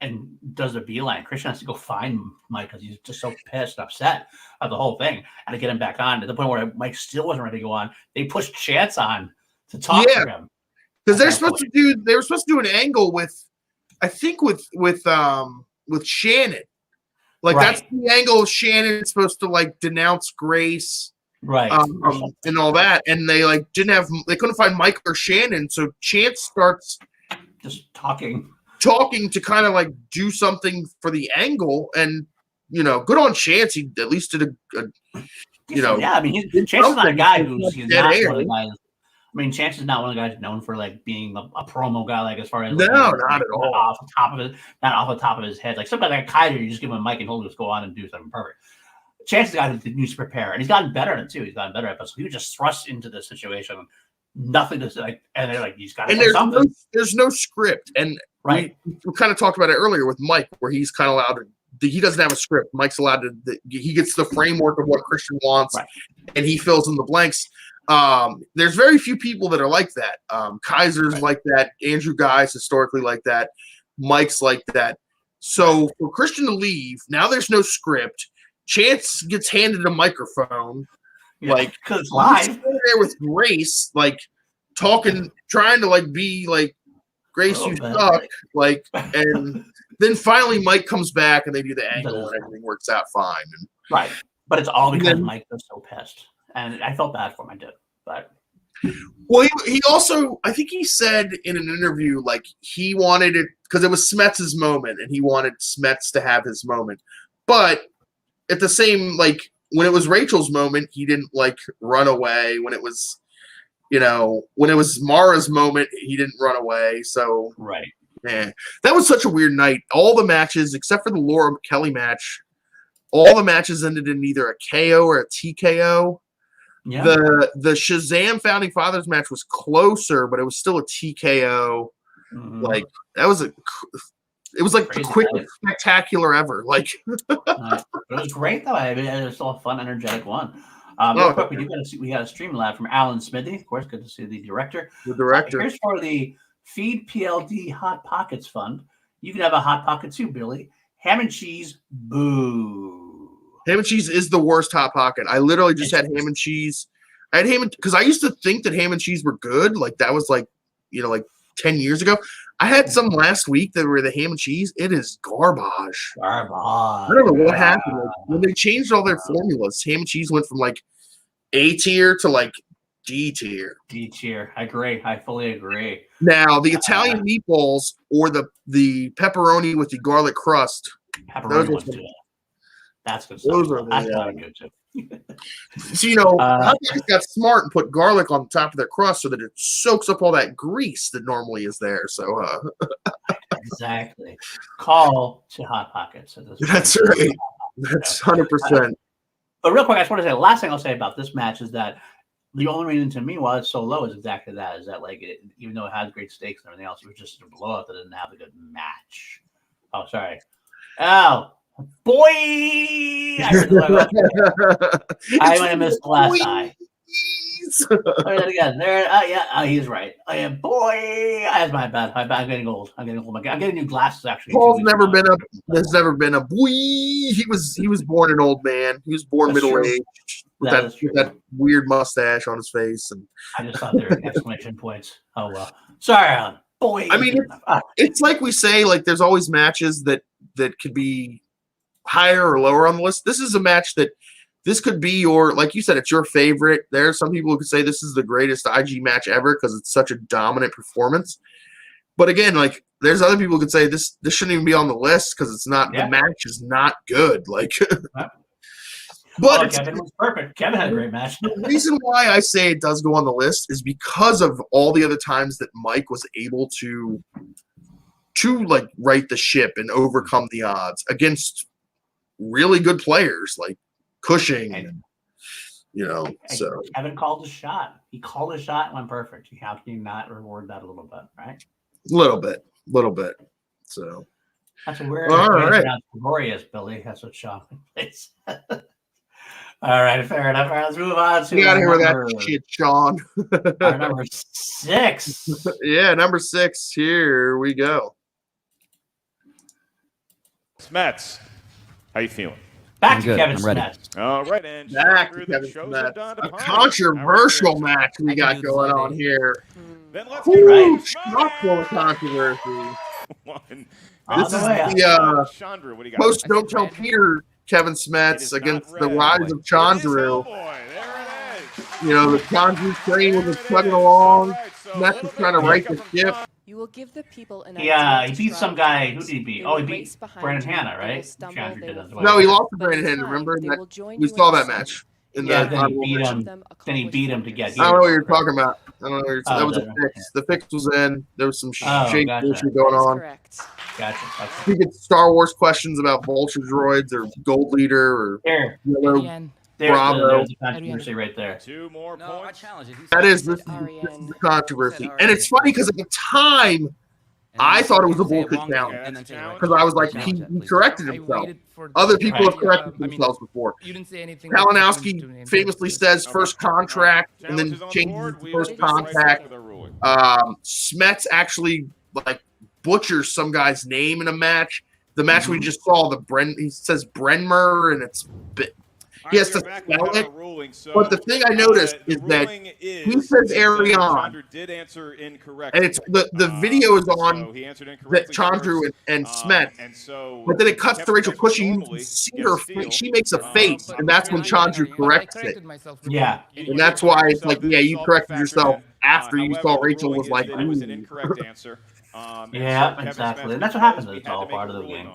and does a beeline. Christian has to go find Mike because he's just so pissed and upset of the whole thing, and to get him back on to the point where Mike still wasn't ready to go on. They pushed Chance on to talk to him because they were supposed to do an angle with Shannon. That's the angle of Shannon supposed to denounce Grace. Right. And all that. And they they couldn't find Mike or Shannon. So Chance starts just talking to kind of do something for the angle. And, good on Chance. He at least did Chance is not a guy who's not one of the guys. Chance is not one of the guys known for being a promo guy, as far as not at all. Not off the top of his head. Somebody like Kaiser, you just give him a mic and he'll just go on and do something perfect. Chance is a guy who needs to prepare, and he's gotten better at it too. He's gotten better at it. So he was just thrust into this situation, nothing to say, and they're he's got to say something. There's no script, and we kind of talked about it earlier with Mike, where he's kind of allowed to. He doesn't have a script. Mike's allowed to. He gets the framework of what Christian wants, and he fills in the blanks. There's very few people that are like that. Kaiser's like that. Andrew Guy's historically like that. Mike's like that. So for Christian to leave, now there's no script. Chance gets handed a microphone, because it's live. He's there with Grace, talking, trying to be Grace, you suck, and then finally Mike comes back and they do the angle and everything works out fine. Right, but it's all because Mike was so pissed, and I felt bad for him. I did, but well, he also, I think he said in an interview he wanted it because it was Smets' moment, and he wanted Smets to have his moment, but at the same, like, when it was Rachel's moment, he didn't, like, run away. When it was, when it was Mara's moment, he didn't run away. So, right. Man, that was such a weird night. All the matches, except for the Laura Kelly match, all the matches ended in either a KO or a TKO. Yeah. The Shazam Founding Fathers match was closer, but it was still a TKO. Mhm. Like, it was like the quickest spectacular ever. Like, It was great though. I mean, it was still a fun, energetic one. Real quick, we got a stream live from Alan Smithy. Of course, good to see the director. Here's for the Feed PLD Hot Pockets Fund. You can have a Hot Pocket too, Billy. Ham and cheese, boo. Ham and cheese is the worst Hot Pocket. I literally just had ham and cheese. I had because I used to think that ham and cheese were good. Like, that was like 10 years ago. I had some last week that were the ham and cheese. It is garbage. I don't know what happened. Like, when they changed all their formulas, ham and cheese went from like A tier to like D tier. D tier. I agree. I fully agree. Now, the Italian meatballs or the pepperoni with the garlic crust. Pepperoni ones too. That's good stuff. Those are That's good too. So, I just got smart and put garlic on top of their crust so that it soaks up all that grease that normally is there. So, exactly. Call to Hot Pockets. That's right. That's 100%. But real quick, I just want to say the last thing I'll say about this match is that the only reason to me why it's so low is exactly that. Is that like even though it had great stakes and everything else, it was just a blowout that didn't have a good match. Oh, sorry. Oh. Boy, I might have missed the last eye. Again, there. He's right. Boy, that's my bad. I'm getting old. I'm getting new glasses. Actually, Paul's never been a. There's never been a boy. He was born an old man. He was born middle aged with that weird mustache on his face. And I just thought there were exclamation points. Oh well. Sorry, Alan. Boy. I mean, it's like we say. Like, there's always matches that could be higher or lower on the list. This is a match that this could be your, like you said, it's your favorite. There are some people who could say this is the greatest IG match ever because it's such a dominant performance. But again, like, there's other people who could say this shouldn't even be on the list because it's not the match is not good. Like, but Kevin was perfect. Kevin had a great match. The reason why I say it does go on the list is because of all the other times that Mike was able to like right the ship and overcome the odds against really good players like Cushing, and so Kevin called a shot. He called a shot and went perfect. How can you not reward that a little bit, right? Little bit. So that's a weird. All right, glorious, Billy. That's what Sean thinks. All right, fair enough. All right, let's move on to get out of here with that shit, Sean. Our number 6. Yeah, number 6. Here we go. Smets. How you feeling? Back to Kevin Smets. All right, and back to Kevin Smets. A controversial match we got going on here. Then let's not full of controversy. This is the Chandra. What do you got? Post Don't Tell Peter Kevin Smets against the Rise of Chandru. The Chandru train was chugging along. Smets was trying to right the ship. You will give the people an he beat some guy. Who did he beat? Oh, he beat Brandon Hanna, right? No, he lost to Brandon Hanna. Remember? We saw that match. Then he beat him to get here. I don't know what you're talking about. I don't know. That was a fix. The fix was in. There was some shady bullshit going on. Gotcha. You get Star Wars questions about Vulture droids or Gold Leader or Yellow Bravo. There's a controversy right there. 2 more points. That is this is the controversy, and it's funny because at the time I thought it was a bullshit challenge because I was like he corrected himself. Other people have corrected themselves before. Kalinowski famously says first contract and then changes to first contact. Smets actually like butchers some guy's name in a match. The match we just saw, he says Brenmer, and it's. He has to spell it. But the thing I noticed is that he says Ariane. Did answer incorrect. And it's the video is on that Chandru and Smet. But then it cuts to Rachel Cushing. You can see her face. She makes a face, and that's when Chandru corrects it. Yeah. And that's why it's like, yeah, you corrected yourself after you saw Rachel was like, it was an incorrect answer. Yeah, exactly. And that's what happens. It's all part of the game.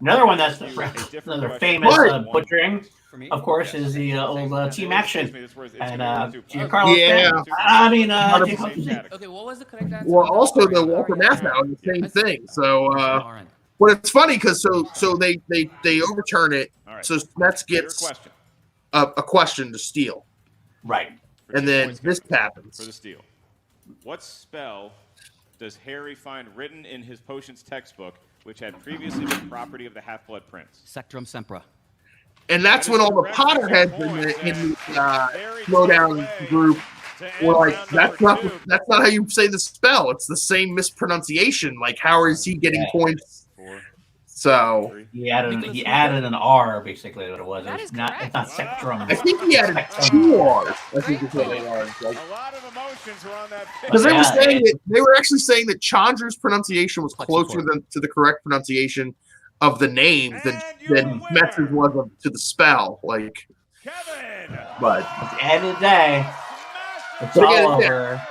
Another one that's different another question. famous What? butchering, of course, is the old Team Action. And Giancarlo Yeah. Stanton. I mean, Okay, what was the correct answer? Well, also the Walter Matthau is the same thing. So, but it's funny because so they overturn it. Right. So Smets gets a question to steal. Right. And then this happens. For the steal. What spell does Harry find written in his potions textbook, which had previously been property of the Half-Blood Prince? Sectrum Sempra. And that's when all the Potterheads in the Schmoedown group were like, that's not how you say the spell. It's the same mispronunciation. Like, how is he getting points? So he added an R, basically, what it was. It's not Sectrum. I think he added 2 R's. I think it's what they are. Like, a lot of emotions were on that pitch. because they were actually saying that Chandra's pronunciation was closer to the correct pronunciation of the name than Smets's was to the spell. Like, but at the end of the day, it's all over.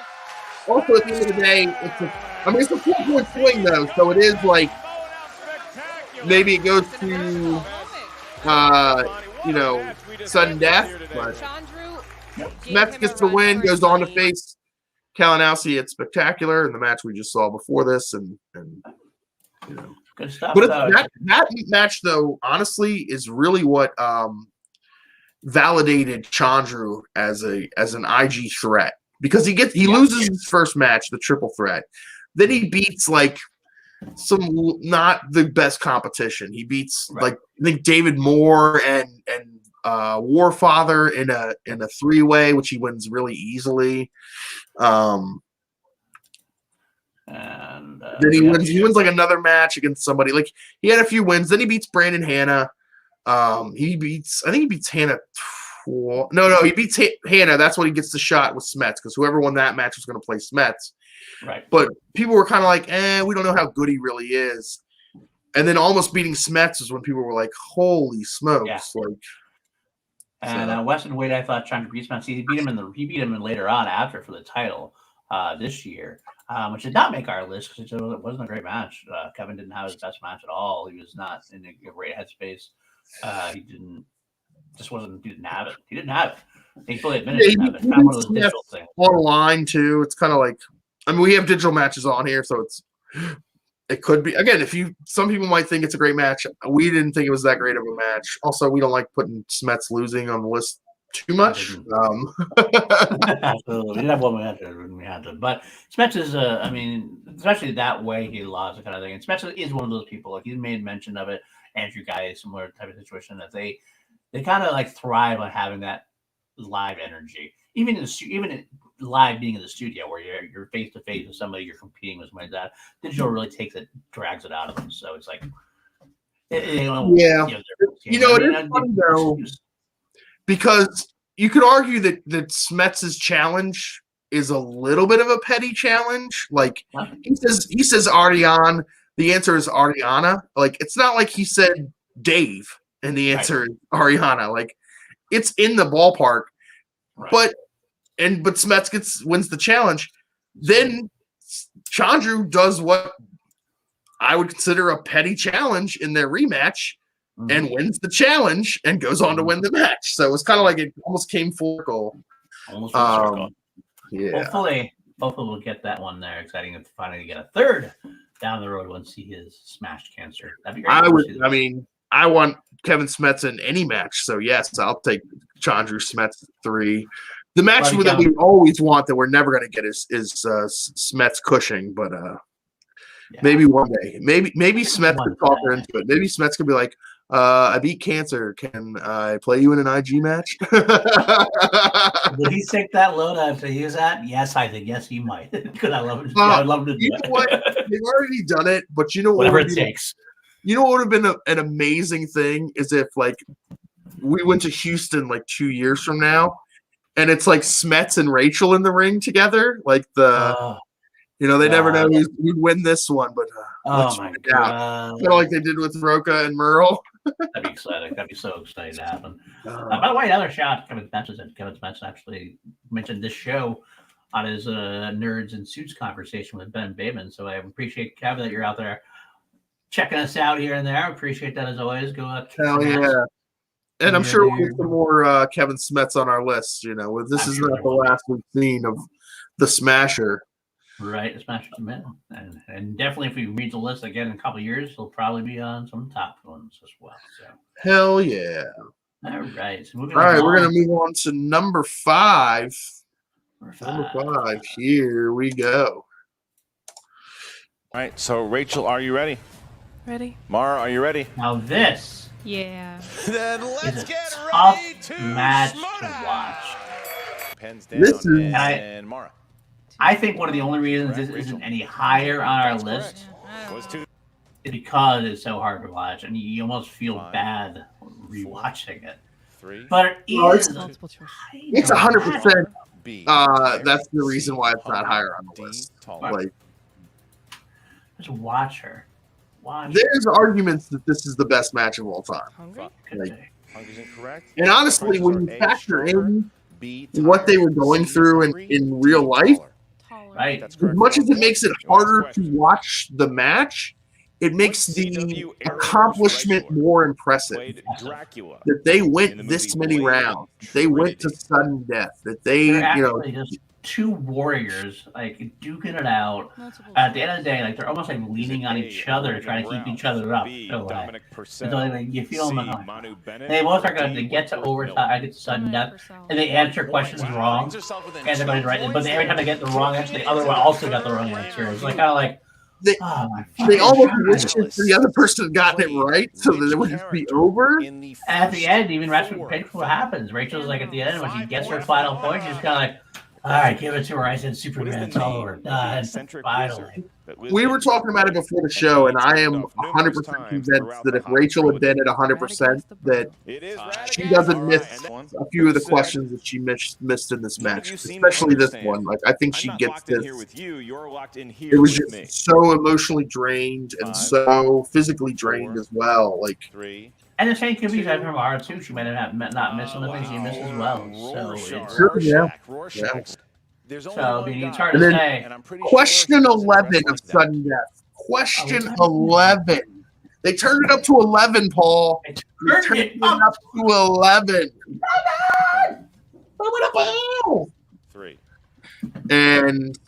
Also, at the end of the day, it's a 4-point swing though, so it is like maybe it goes to sudden death, but Smets gets the win, goes on to face Kalinowski at Spectacular in the match we just saw before this, and good stuff. But that match, though, honestly, is really what validated Chandru as an IG threat, because he loses his first match, the triple threat, then he beats like some not the best competition. He beats like I think David Moore and Warfather in a 3-way, which he wins really easily. And then he wins like another match against somebody. Like, he had a few wins. Then he beats Brandon Hanna. I think he beats Hanna. He beats Hanna. That's when he gets the shot with Smets, because whoever won that match was going to play Smets. Right. But people were kind of like, we don't know how good he really is. And then almost beating Smets is when people were like, holy smokes. Yeah. Like, and Weston Wade, I thought Chandru beat Smets. He beat him later on after for the title this year. Which did not make our list because it wasn't a great match. Kevin didn't have his best match at all. He was not in a great headspace. He didn't have it. He didn't have it. He fully admitted he didn't have it. It's kind of one of those digital things. Online too. It's kind of like, I mean, we have digital matches on here, so it could be, again, some people might think it's a great match. We didn't think it was that great of a match. Also, we don't like putting Smets losing on the list too much. Absolutely. We didn't have one when we had to. But Smets is, especially that way he lost, the kind of thing. And Smets is one of those people, like you made mention of it, Andrew Guy, similar type of situation, that they kind of like thrive on having that live energy. Even live being in the studio where you're face to face with somebody you're competing with, somebody like that, digital really drags it out of them. So it's like, it is funny though, because you could argue that Smets' challenge is a little bit of a petty challenge. Like, he says Ariane, the answer is Ariana. Like, it's not like he said Dave and the answer is Ariana. Like, it's in the ballpark. Right. But Smets wins the challenge. Then Chandru does what I would consider a petty challenge in their rematch, and wins the challenge and goes on to win the match. So it was kind of like it almost came full circle. Almost full circle. Yeah. Hopefully we'll get that one there. Exciting to finally get a third down the road once he is smashed cancer. That'd be great. I want Kevin Smets in any match. So yes, I'll take Chandru Smets 3. The match that we always want that we're never going to get is Smets Cushing, but maybe one day. Maybe Smets could talk her into it. Maybe Smets could be like, I beat cancer. Can I play you in an IG match? Would he take that load to use that? Yes, I think. Yes, he might. Because I love him. I'd love him to do it. What? They've already done it, but you know whatever it takes. You know what would have been an amazing thing is if like we went to Houston like 2 years from now, and it's like Smets and Rachel in the ring together, like they never know who'd win this one, but let's check it out. Kind of like they did with Roca and Merle. That'd be exciting. That'd be so exciting to happen. By the way, another shout out to Kevin Smets. Kevin Smets actually mentioned this show on his Nerds and Suits conversation with Ben Bateman. So I appreciate, Kevin, that you're out there checking us out here and there. Appreciate that as always. Go up. Hell yeah. And I'm sure we'll get some more Kevin Smets on our list. You know, this is not the last we've seen of the Smasher. Right, the Smasher, and definitely if we read the list again in a couple of years, he'll probably be on some top ones as well. So hell yeah! All right, so all right, we're gonna move on to number 5. Number 5. Here we go. All right, so Rachel, are you ready? Ready. Mara, are you ready? Now this. Yeah. Then let's get ready to match to watch. Pens down and Mara. I think one of the only reasons this isn't any higher on our list is because it's so hard to watch, and you almost feel bad rewatching it. But it is. It's 100%. That's the reason why it's not higher on the list. Like, just watch her. There's arguments that this is the best match of all time. Like, and honestly, when you factor in what they were going through in real life, right? As much as it makes it harder to watch the match, it makes the accomplishment more impressive. That they went this many rounds, they went to sudden death, that they, just two warriors like duking it out. At the end of the day, like they're almost like leaning on each other to try to keep each other up. So like you feel them. They both are going to get to overtime. I get sudden death, and they answer questions wrong, and they're going right. But every time they get the wrong answer, the other one also got the wrong answer. It's like kind of like. They almost wish if the other person had gotten it right so that it would just be over. At the end, even that's what happens. Rachel's like at the end when she gets her final point, she's kind of like, all right, give it to her. I said Superman, it's all over. Finally. We were talking about it before the show, and I am 100% convinced that if Rachel had been at 100%, that she doesn't miss a few of the questions that she missed in this match, especially this one. Like, I think she gets this. It was just so emotionally drained and so physically drained as well. Like, and the same could be said from Mara too. She might have not missed some of the things she missed as well. So So, I mean, it's hard to say. Question 11 of sudden death. Question 11. They turned it up to 11, Paul. They turned it up to 11. Three. And,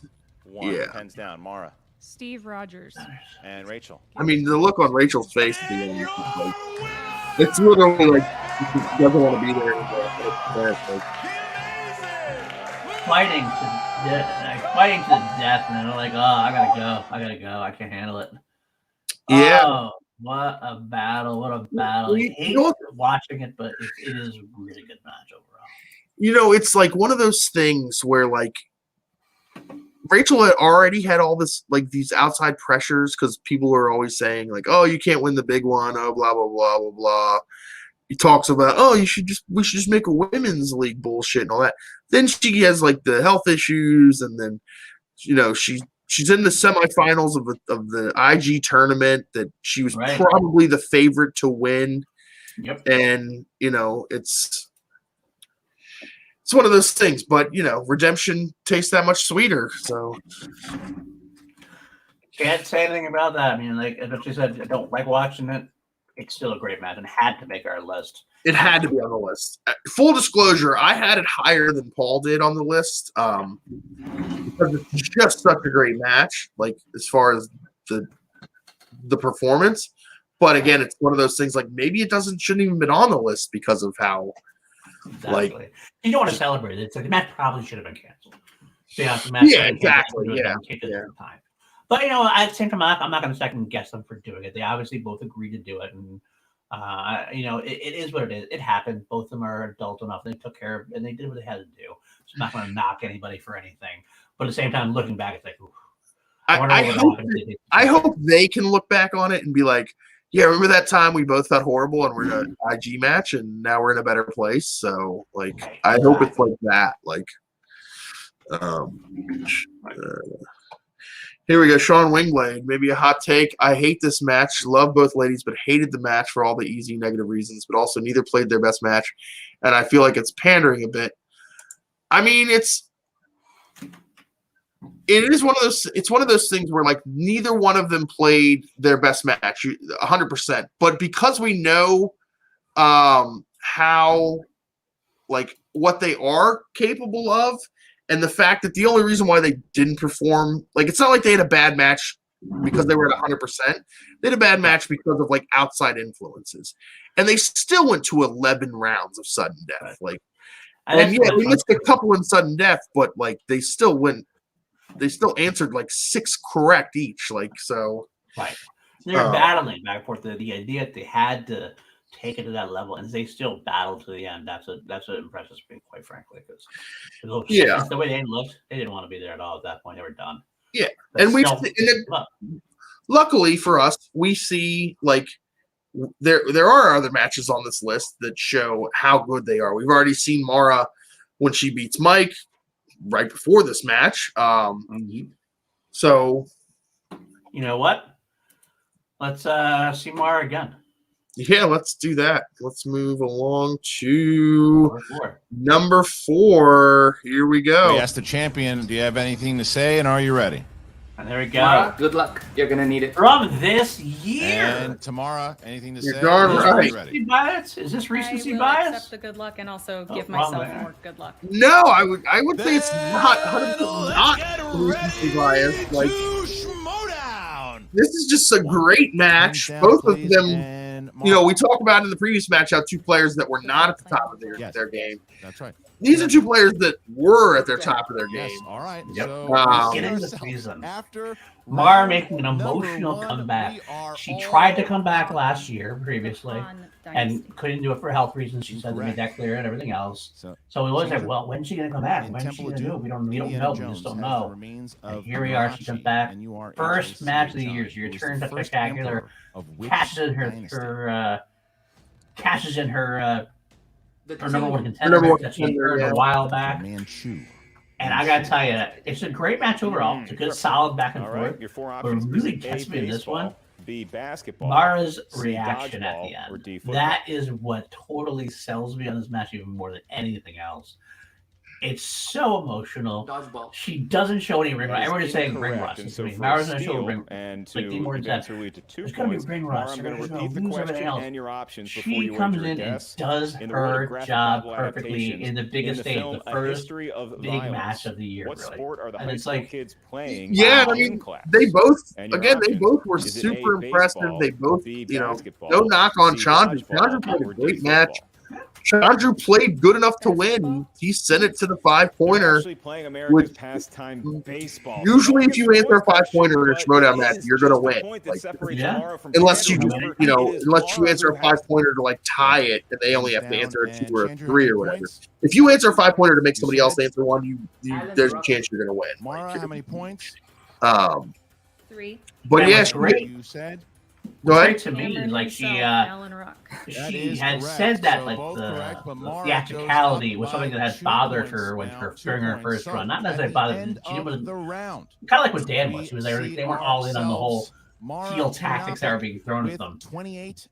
yeah. Pens down, Mara. Steve Rogers. And Rachel. I mean, the look on Rachel's face at the end is like, it's literally like she doesn't want to be there anymore. Fighting to the death, and they're like, oh, I gotta go, I can't handle it. Yeah. Oh, what a battle, I hate watching it, but it is a really good match overall. You know, it's like one of those things where, like, Rachel had already had all this, like, these outside pressures because people are always saying, like, oh, you can't win the big one, oh, blah, blah, blah, blah, blah. He talks about, oh, we should just make a women's league bullshit and all that. Then she has like the health issues, and then, you know, she's in the semifinals of the IG tournament that she was probably the favorite to win. Yep. And, you know, it's one of those things, but, you know, redemption tastes that much sweeter. So can't say anything about that. I mean, like as she said, I don't like watching it. It's still a great match and had to make our list. It had to be on the list. Full disclosure, I had it higher than Paul did on the list because it's just such a great match, like as far as the performance. But again, it's one of those things like maybe it shouldn't even been on the list because of how like you don't want to celebrate it. It's like the match probably should have been canceled. Yeah, exactly. Yeah. Time. But, you know, at the same time, I'm not going to second guess them for doing it. They obviously both agreed to do it. And, you know, it is what it is. It happened. Both of them are adult enough. They took care of it, and they did what they had to do. So I'm not going to knock anybody for anything. But at the same time, looking back, it's like, ooh, I hope they can look back on it and be like, yeah, remember that time we both felt horrible and we're in an IG match and now we're in a better place. So, like, I hope it's like that. Like, here we go. Sean Wingblade, maybe a hot take. I hate this match. Love both ladies, but hated the match for all the easy negative reasons, but also neither played their best match. And I feel like it's pandering a bit. I mean, it's it is one of those. It's one of those things where like neither one of them played their best match, 100%. But because we know how like what they are capable of, and the fact that the only reason why they didn't perform, like it's not like they had a bad match because they were at 100%. They had a bad match because of like outside influences, and they still went to 11 rounds of sudden death. Like, and yeah, they missed a couple in sudden death, but like they still went. They still answered like 6 correct each. Like so, right? They're battling back and forth. The idea that they had to take it to that level, and they still battled to the end. That's what impresses me, quite frankly, because the way they looked, they didn't want to be there at all at that point. They were done. Yeah, but and luckily for us, we see like there are other matches on this list that show how good they are. We've already seen Mara when she beats Mike right before this match. So you know what? Let's see Mara again. Yeah, let's do that. Let's move along to number 4. Here we go. We asked the champion, do you have anything to say, and are you ready? And there we go. Mara, good luck. You're going to need it. From this year. And Tamara, anything to say? You're darn right. Recency bias? Is this recency bias? Accept the good luck and also give myself more good luck. No, I would say it's not 100% recency bias. Like, Schmoedown. This is just a great match. Both of them. You know, we talked about in the previous match how 2 players that were not at the top of their game. That's right. These are 2 players that were at their top of their game. Yes, all right. Yep. So, Beginning of the season. Mara making an emotional comeback. She tried to come back last year previously and couldn't do it for health reasons. She said to make that clear and everything else. So we was like, well, when's she going to come back? When's she going to do it? We don't know. We just don't know. And here we are. She comes back. First match of the year. She returns to Spectacular. Cashes in her number 1 contender that she earned a while back. And I gotta tell you, it's a great match overall. It's a good, solid back and forth. What really gets me in this one, Mara's reaction at the end. That is what totally sells me on this match even more than anything else. It's so emotional. Dodgeball. She doesn't show any ring rust. Everybody's saying ring rust. So Mara's going to show a ring rust. Like Dean Morgan said, there's going to be ring rust. I'm going to repeat the question and your options before she you comes wager a in guess. and does her job perfectly in the biggest stage, the first big match of the year. What sport are the and high it's school like, kids playing? Yeah, I mean, they both were super impressive. They both, you know, no knock on Chandra. Chandra played a great match. Chandra played good enough to win. He sent it to the 5-pointer. Which pastime baseball. Usually, if you answer a 5-pointer in a Schmoedown match, you're gonna win. Like, unless you answer a 5-pointer to like tie it, and they only have to answer a 2 or a 3 or whatever. If you answer a 5-pointer to make somebody else answer one, there's a chance you're gonna win. Mara, how many points? 3. But yeah, you said. Go ahead. To me, like she had said that like the theatricality was something that had bothered her during her first run. Not necessarily bothered. She was kind of like what Dan was. She was like they weren't all in on the whole heel tactics that were being thrown at them.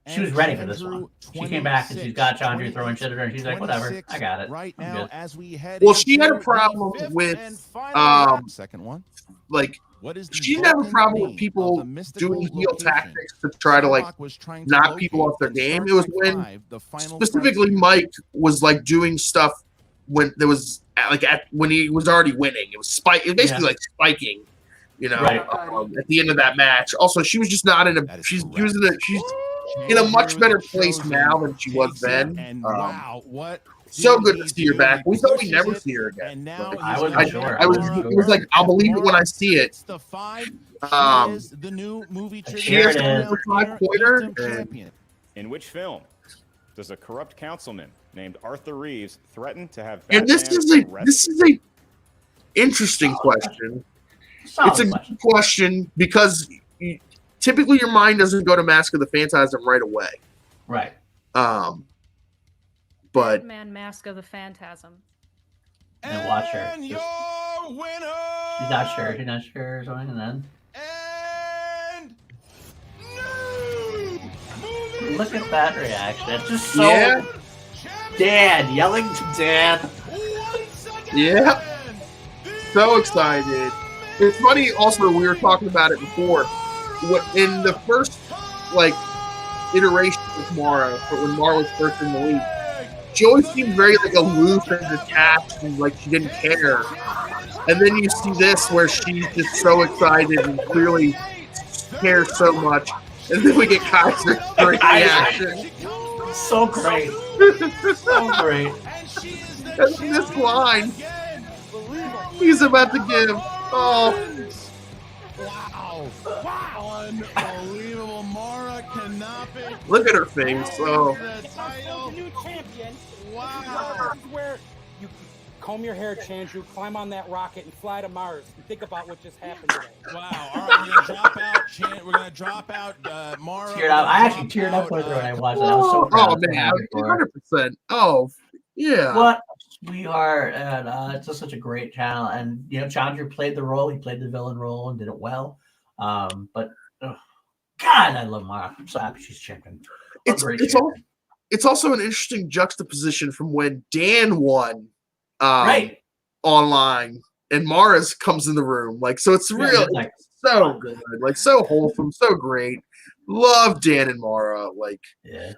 She was ready for this one. She came back and she's got Chandra throwing shit at her, and she's like, whatever, I got it. Right now, as we head well, she had a problem with second one. Like. She didn't have a problem with people doing heel tactics to try to like knock people off their game. It was when specifically Mike was like doing stuff when there was like when he was already winning. It was basically like spiking, you know, at the end of that match. Also, she was just not in a. She's in a much better place now than she was then. So good to see her back. We thought we'd never see her again. I wasn't sure. It was like, I'll believe it when I see it. The new movie here it is. 5-pointer. In which film does a corrupt councilman named Arthur Reeves threaten to have Batman this is a interesting question. It's a good question because typically your mind doesn't go to Mask of the Phantasm right away. Right. But Batman Mask of the Phantasm. And watch her. She's not sure. She's not sure or something, and then. Look at that reaction. It's just so. Yeah. Dad yelling to Dad. Yeah. So excited. It's funny. Also, we were talking about it before. In the first iteration of Mara, but when Mara was first in the league, she always seemed very aloof and detached, and like she didn't care. And then you see this where she's just so excited and clearly cares so much. And then we get Kaiser's great reaction. So great. So great. And then this line he's about to give. Oh. Wow. Unbelievable. Mara cannot be. Look at her face. Oh. New champion. Wow. This is where you comb your hair, Chandru, climb on that rocket, and fly to Mars. And think about what just happened today. Wow. All right, we're gonna drop out. We're gonna drop out Mara. I actually teared up with her when I watched it. I was so proud. Oh man, 100%. Oh yeah. What a sweetheart, and it's just such a great channel. And Chandru played the role. He played the villain role and did it well. But God, I love Mara. I'm so happy she's champion. It's also an interesting juxtaposition from when Dan won right online and Mara's comes in the room. So it's real so good. So wholesome, so great. Love Dan and Mara. Yeah.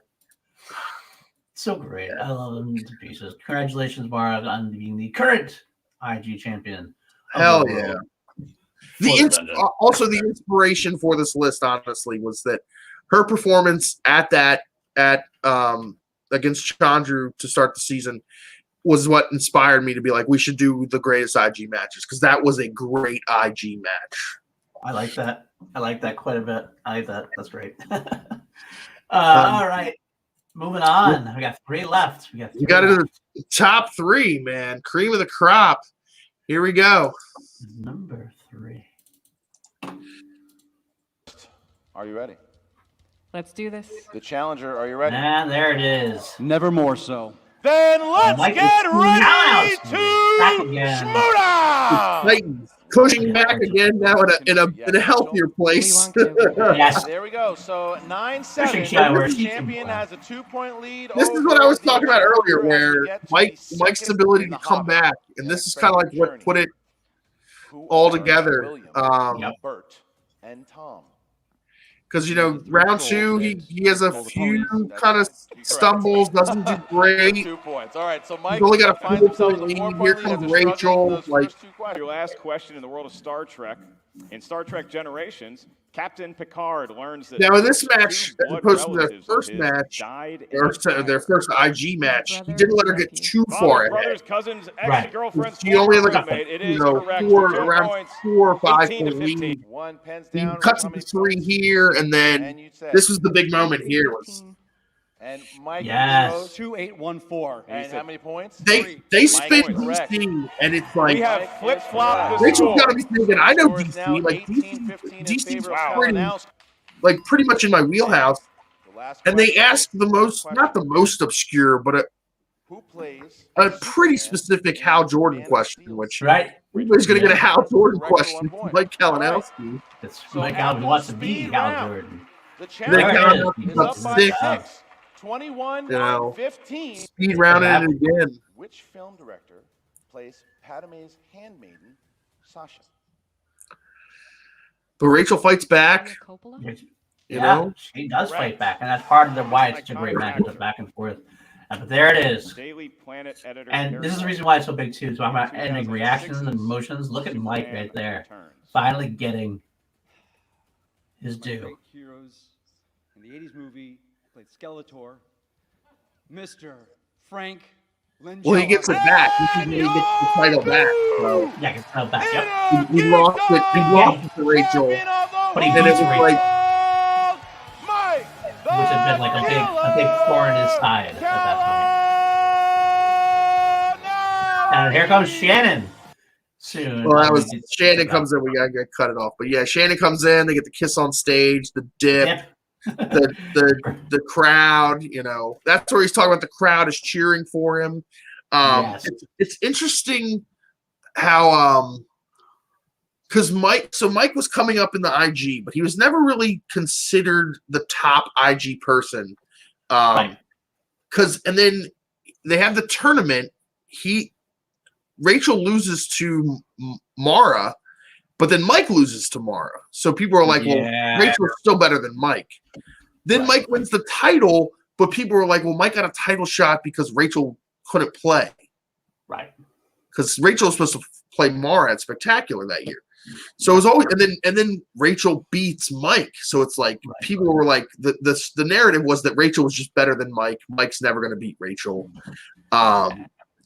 So great. I love them to pieces. Congratulations, Mara, on being the current IG champion. Hell yeah. Also, the inspiration for this list, honestly, was that her performance against Chandru to start the season was what inspired me to be like, we should do the greatest IG matches, because that was a great IG match. I like that. I like that quite a bit. I like that. That's great. All right. Moving on. We got 3 left. We got into the top 3, man. Cream of the crop. Here we go. Number 3. Are you ready? Let's do this. The challenger, are you ready? And there it is. Never more so. Then let's get ready to Schmoedown! Titans pushing back again now in a healthier place. Yes. There we go. So 9-7. The champion has a 2-point lead. This is what I was talking about earlier, where Mike's ability to come back, and this is kind of like what put it all together. Bert and Tom. Because, round 2, he has a few kind of stumbles, doesn't do great. 2 points. All right, so Mike he's only got a 4-point lead. Here comes Rachel. Your last question in the world of Star Trek. In Star Trek Generations, Captain Picard learns that now in this match, as opposed to their first match, or their first IG match, he didn't let her get too far ahead. Cousins, ex-girlfriend's She only had around 4 or 5 point lead. He cuts it to 3 here, and then this was the big moment here. And Mike goes 2814. And how many points? They spin DC, and it's like we have flip-flop. Rachel's got to be thinking, I know DC. DC's pretty much in my wheelhouse. And they ask not the most obscure, but a pretty specific Hal Jordan question, which everybody's going to get a Hal Jordan question, Mike Kalinowski. Mike Kalinowski wants to be Hal Jordan. The challenger is up by 6. 21-15. Speed rounding it again. Which film director plays Padme's handmaiden, Sasha? But Rachel fights back. You know? She does fight back, and that's part of why it's such a great match, the back and forth. But there it is. Daily Planet editor. And this is the reason why it's so big too. So I'm about ending reactions and emotions. Look at Mike right there, finally getting his due. Heroes in the '80s movie. Played Skeletor, Mr. Frank Langella. Well, he gets it back. He gets the title back. So. Yeah, gets the title back. Yep. He lost it. He lost it to Rachel. But he beats Rachel. Which had been like a big thorn in his side at that point. And here comes Shannon. Soon. Well, that was Shannon comes in. We gotta cut it off. But yeah, Shannon comes in. They get the kiss on stage, the dip. the crowd, that's where he's talking about the crowd is cheering for him. It's interesting how because Mike was coming up in the IG, but he was never really considered the top IG person. And then they have the tournament. Rachel loses to Mara, But then Mike loses to Mara. So people are like, well, Rachel's still better than Mike. Then Mike wins the title, but people were like, well, Mike got a title shot because Rachel couldn't play. Right. Because Rachel was supposed to play Mara at Spectacular that year. So it was always and then Rachel beats Mike. So it's like people were like the narrative was that Rachel was just better than Mike. Mike's never gonna beat Rachel.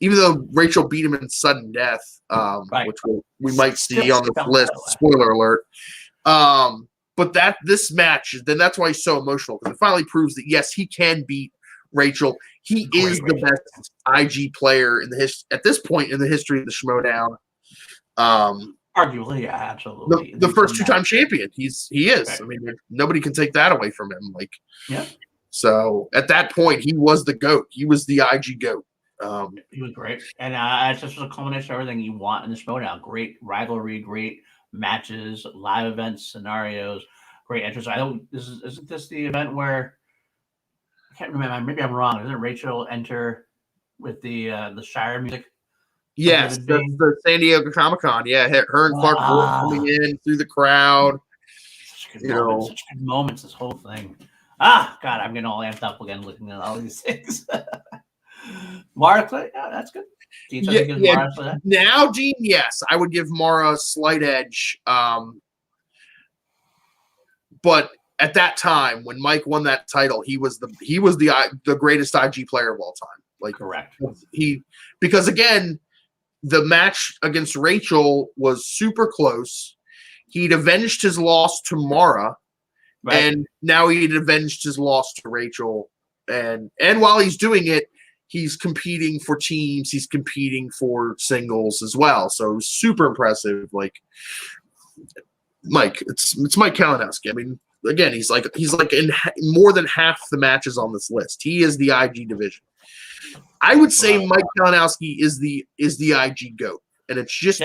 Even though Rachel beat him in sudden death, which we might see on this list. Spoiler alert. But this match, then that's why he's so emotional, because it finally proves that yes, he can beat Rachel. He is the best IG player in the at this point in the history of the Schmoedown. Arguably, yeah, absolutely. The first two-time champion. He is. Right. I mean, nobody can take that away from him. So at that point, he was the GOAT. He was the IG GOAT. He was great, and it's just a culmination of everything you want in the Schmoedown. Great rivalry, great matches, live events, scenarios, great entrance. Isn't this the event where I can't remember? Maybe I'm wrong. Isn't Rachel enter with the Shire music? Yes, the San Diego Comic-Con. Yeah, her and Clark coming in through the crowd. Such good moments. This whole thing. God, I'm getting all amped up again looking at all these things. Mara, yeah, that's good. Now, Dean, yes, I would give Mara a slight edge. But at that time, when Mike won that title, he was the greatest IG player of all time. Correct. Because again, the match against Rachel was super close. He'd avenged his loss to Mara, and now he'd avenged his loss to Rachel. And while he's doing it, he's competing for teams. He's competing for singles as well. So it was super impressive. Mike, it's Mike Kalinowski. I mean, again, he's like in more than half the matches on this list. He is the IG division. I would say Mike Kalinowski is the IG GOAT, and it's just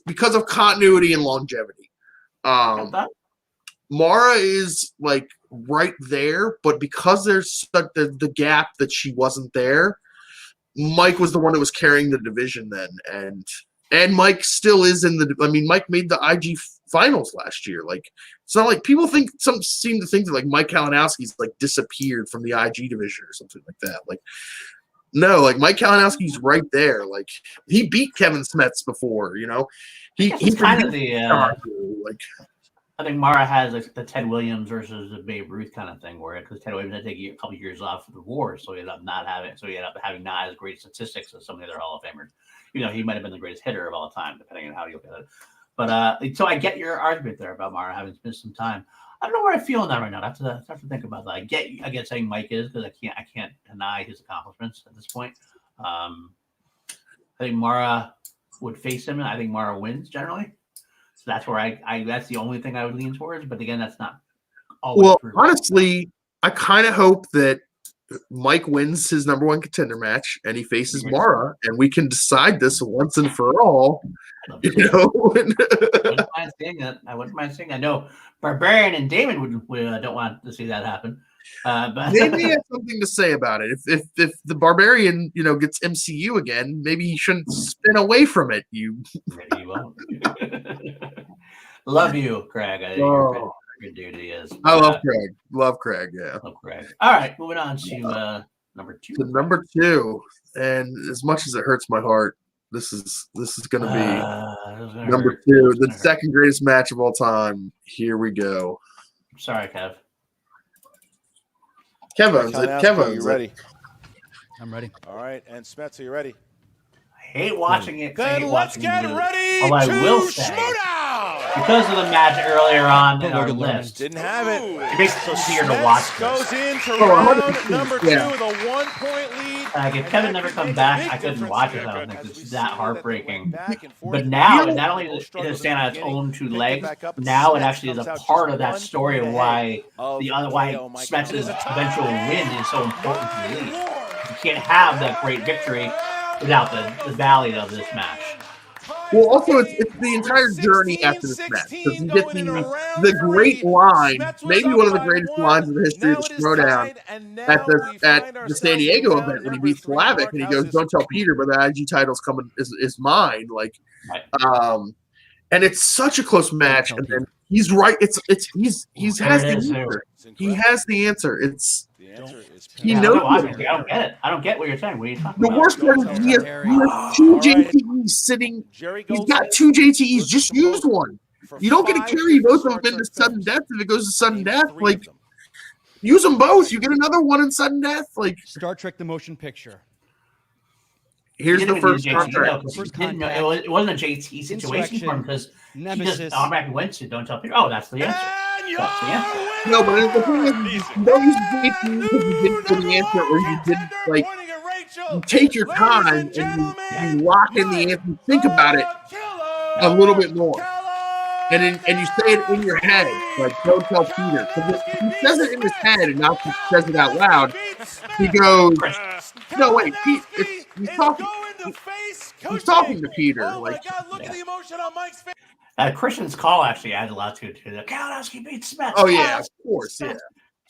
because of continuity and longevity. Mara is right there, but because there's the gap that she wasn't there, Mike was the one that was carrying the division then, and Mike still is in the. I mean, Mike made the IG finals last year. It's not like people seem to think that Mike Kalinowski's disappeared from the IG division or something like that. No, Mike Kalinowski's right there. He beat Kevin Smets before, He's kind of the I think Mara has the Ted Williams versus the Babe Ruth kind of thing, because Ted Williams had to take a couple years off for the war, so he ended up having not as great statistics as some of the other Hall of Famers. He might have been the greatest hitter of all time, depending on how you look at it. But so I get your argument there about Mara having spent some time. I don't know where I feel on that right now. I have to think about that. I get saying Mike is, because I can't deny his accomplishments at this point. I think Mara would face him, and I think Mara wins generally. So that's where that's the only thing I would lean towards. But again, that's not always true. Honestly, I kind of hope that Mike wins his number one contender match and he faces Mara, and we can decide this once and for all. I wouldn't mind seeing that. I know Barbarian and Damon don't want to see that happen. But they may have something to say about it. If the Barbarian gets MCU again, maybe he shouldn't spin away from it. Maybe he won't. Love you, Craig. Good dude he is. I love Craig. Love Craig. Yeah. Love Craig. All right, moving on to number two. Number two, and as much as it hurts my heart, this is going to be number two, the second greatest match of all time. Here we go. Sorry, Kev. Kev, are you ready? I'm ready. All right, and Smets, are you ready? I hate watching it. Then let's get ready I will say, Schmoedown! Because of the match earlier on in our list, didn't have it. It makes it so easier to watch. Goes into round number 2 with a 1-point lead. If Kevin never come back, I couldn't watch it. I don't think it's that heartbreaking. But now, not only does it stand on its own two legs, now it actually is a part of that story of why Smets' eventual win is so important to the league. You can't have that great victory without the value of this match. Well, also, it's the entire journey after this match. Because you get the great line, maybe one of the greatest lines in the history of the Schmoedown at the San Diego event when he beats Slavic, and he goes, "Don't tell Peter, but the IG title's coming is mine." and it's such a close match. And then he's right. He has the answer. He has the answer. He knows. I don't get it. I don't get what you're saying. What are you talking The about? worst part is he has two JTEs sitting. He's got two JTEs. Just use one. You don't get to carry both of them into sudden death if it goes to sudden death. Like, use them both. You get another one in sudden death. Like Star Trek: The Motion Picture. Here's the first contract. It wasn't a JT situation for him because he just automatically went to don't tell people. Oh, that's the answer. That's the answer. No, but the thing is, you don't use the JT because you didn't get the answer, or you didn't like. You take your time and you lock in the answer. You think about it a little bit more, and you say it in your head, like don't tell Peter. Because if he says it in his head and not just says it out loud, he goes, "No, wait, Pete, he's talking." He's talking to Peter. Like, look at the emotion on Mike's face. Christian's call actually adds a lot to it too. The Kalinowski beats Smith. Oh yeah, of course, yeah.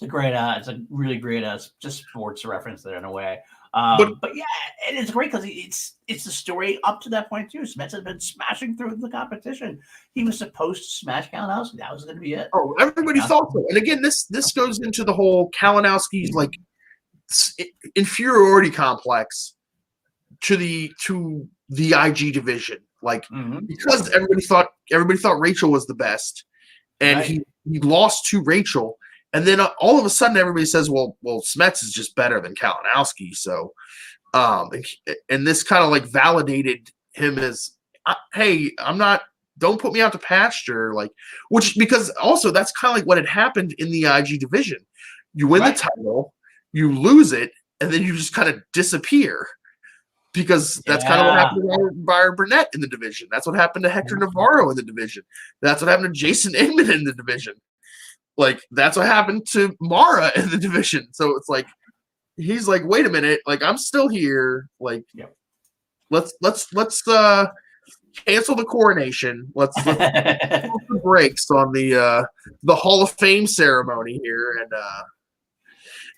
It's a really great, just sports reference there in a way. But yeah, and it's great because it's the story up to that point too. Smith has been smashing through the competition. He was supposed to smash Kalinowski. That was going to be it. Oh, everybody thought so. And again, this goes into the whole Kalinowski's like inferiority complex to the IG division, like because everybody thought Rachel was the best, and he lost to Rachel, and then all of a sudden everybody says, well, Smets is just better than Kalinowski, so and this kind of like validated him as, hey, don't put me out to pasture, like, which because also that's kind of like what had happened in the IG division. You win the title, you lose it, and then you just kind of disappear. Because that's kind of what happened to Byron Burnett in the division. That's what happened to Hector Navarro in the division. That's what happened to Jason Inman in the division. Like, that's what happened to Mara in the division. So it's like, he's like, wait a minute, like, I'm still here. Like, let's cancel the coronation. Let's put the brakes on the Hall of Fame ceremony here,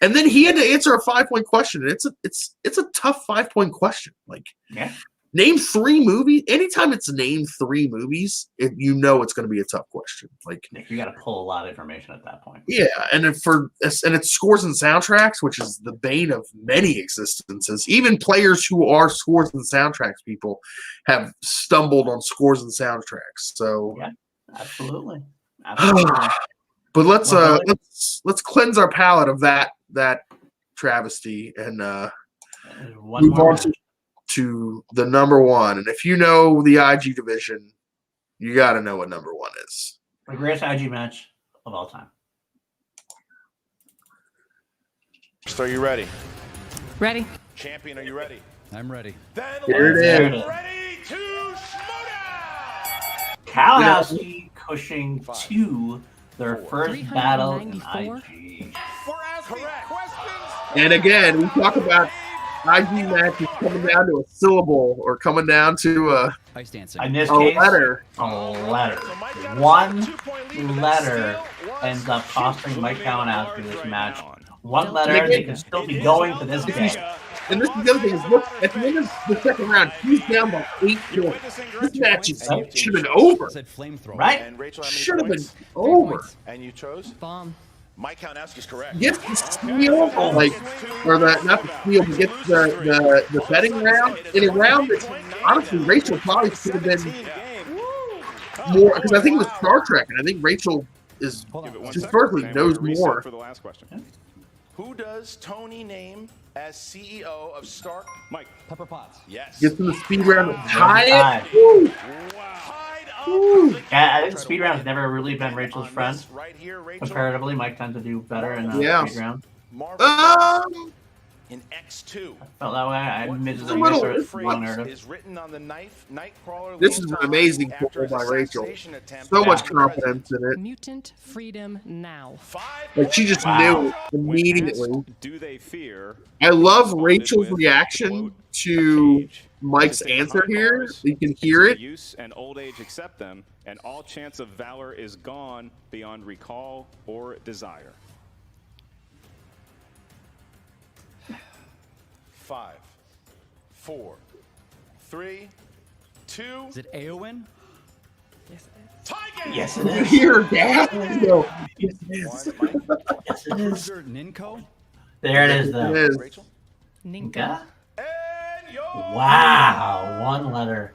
and then he had to answer a 5-point question, and it's a tough 5-point question. Like, name 3 movies. Anytime it's name 3 movies, you know it's going to be a tough question. Like, you got to pull a lot of information at that point. Yeah, and it's scores and soundtracks, which is the bane of many existences. Even players who are scores and soundtracks people have stumbled on scores and soundtracks. So yeah, absolutely. But let's cleanse our palate of that travesty and move on to the number 1. And if you know the IG division, you got to know what number 1 is. The greatest IG match of all time. So are you ready? Ready. Champion, are you ready? I'm ready. Then here it is. Ready to Schmoedown! Kalinowski, Cushing 2. Their first battle in IG. And again, we talk about IG matches coming down to a syllable or coming down to a letter. A letter. One letter ends up costing Mike Kalinowski this match. One letter, they can still be going to this day. And this is the other thing is, look, at the end of the second round, he's down by 8 points. This match should have been over. Right? Should have been over. And you chose? Bomb. Mike Kalinowski's correct. Get the steal, not the steal, but get the betting round. In a round that, honestly, Rachel probably should have been more, because I think it was Star Trek, and I think Rachel historically knows more. For the last question. Who does Tony name as CEO of Stark? Mike. Pepper Potts. Yes. Get to the speed round and tie it. Woo. I think speed round's never really been Rachel's friend. Comparatively, Mike tends to do better in speed round. In X2. I felt that way. I admitted is written on the Nightcrawler. This is an amazing pull by Rachel. So much confidence in it. Mutant freedom now. Like, she just knew it immediately. Do they fear? I love Rachel's reaction to Mike's answer here. You can hear it. Use and old age accept them, and all chance of valor is gone beyond recall or desire. 5, 4, 3, 2. Is it Eowyn? Yes, it is. Here, Dad. No. Yes, it is. Yes, it is. Ninko? There it is, though. It is. Rachel? Ninka? Wow, one letter.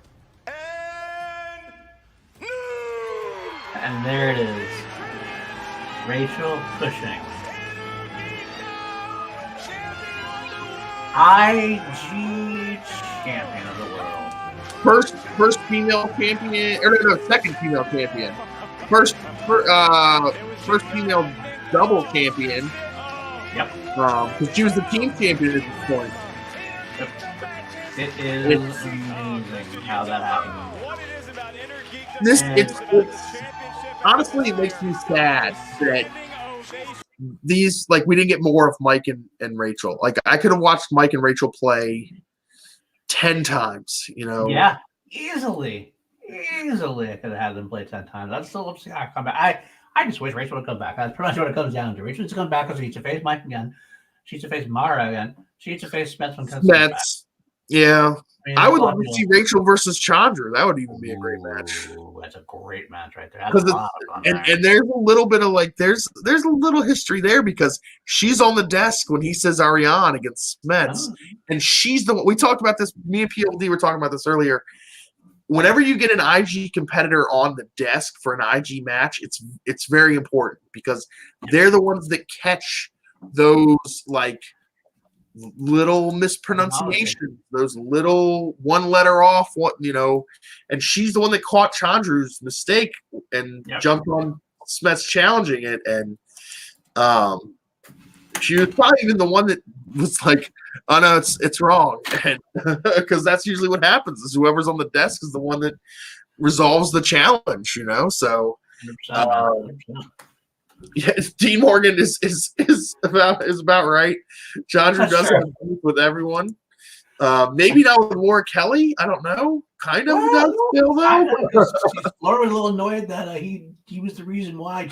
And there it is. Rachel Cushing. IG champion of the world. First female champion, or no, second female champion. First female double champion. Yep. Because she was the team champion at this point. Yep. It is amazing how that happened. It's honestly, it makes me sad that these, like, we didn't get more of Mike and Rachel. Like, I could have watched Mike and Rachel play 10 times, you know? Yeah, easily. I could have had them play 10 times. I'd still love to see her come back. I just wish Rachel would come back. That's pretty much what it comes down to. Rachel needs to come back because she needs to face Mike again. She needs to face Mara again. She needs to face Smets when comes back. Yeah. I would love to possible. see Rachel versus Chandra. That would even be a great match. Ooh, that's a great match right there. That's a lot of fun, right? And there's a little bit of like there's a little history there because she's on the desk when he says Ariane against Smets, and she's the one we talked about this. Me and PLD were talking about this earlier. Whenever you get an IG competitor on the desk for an IG match, it's very important because they're the ones that catch those like little mispronunciations, those little one letter off, and she's the one that caught Chandra's mistake and jumped on Smets challenging it, and she was probably even the one that was like, oh no, it's wrong, and because that's usually what happens is whoever's on the desk is the one that resolves the challenge, so 100%. yeah, Dean Morgan is about right. Chandra does have beef with everyone. Maybe not with Laura Kelly. I don't know. Kind of does still though. Laura was a little annoyed that he was the reason why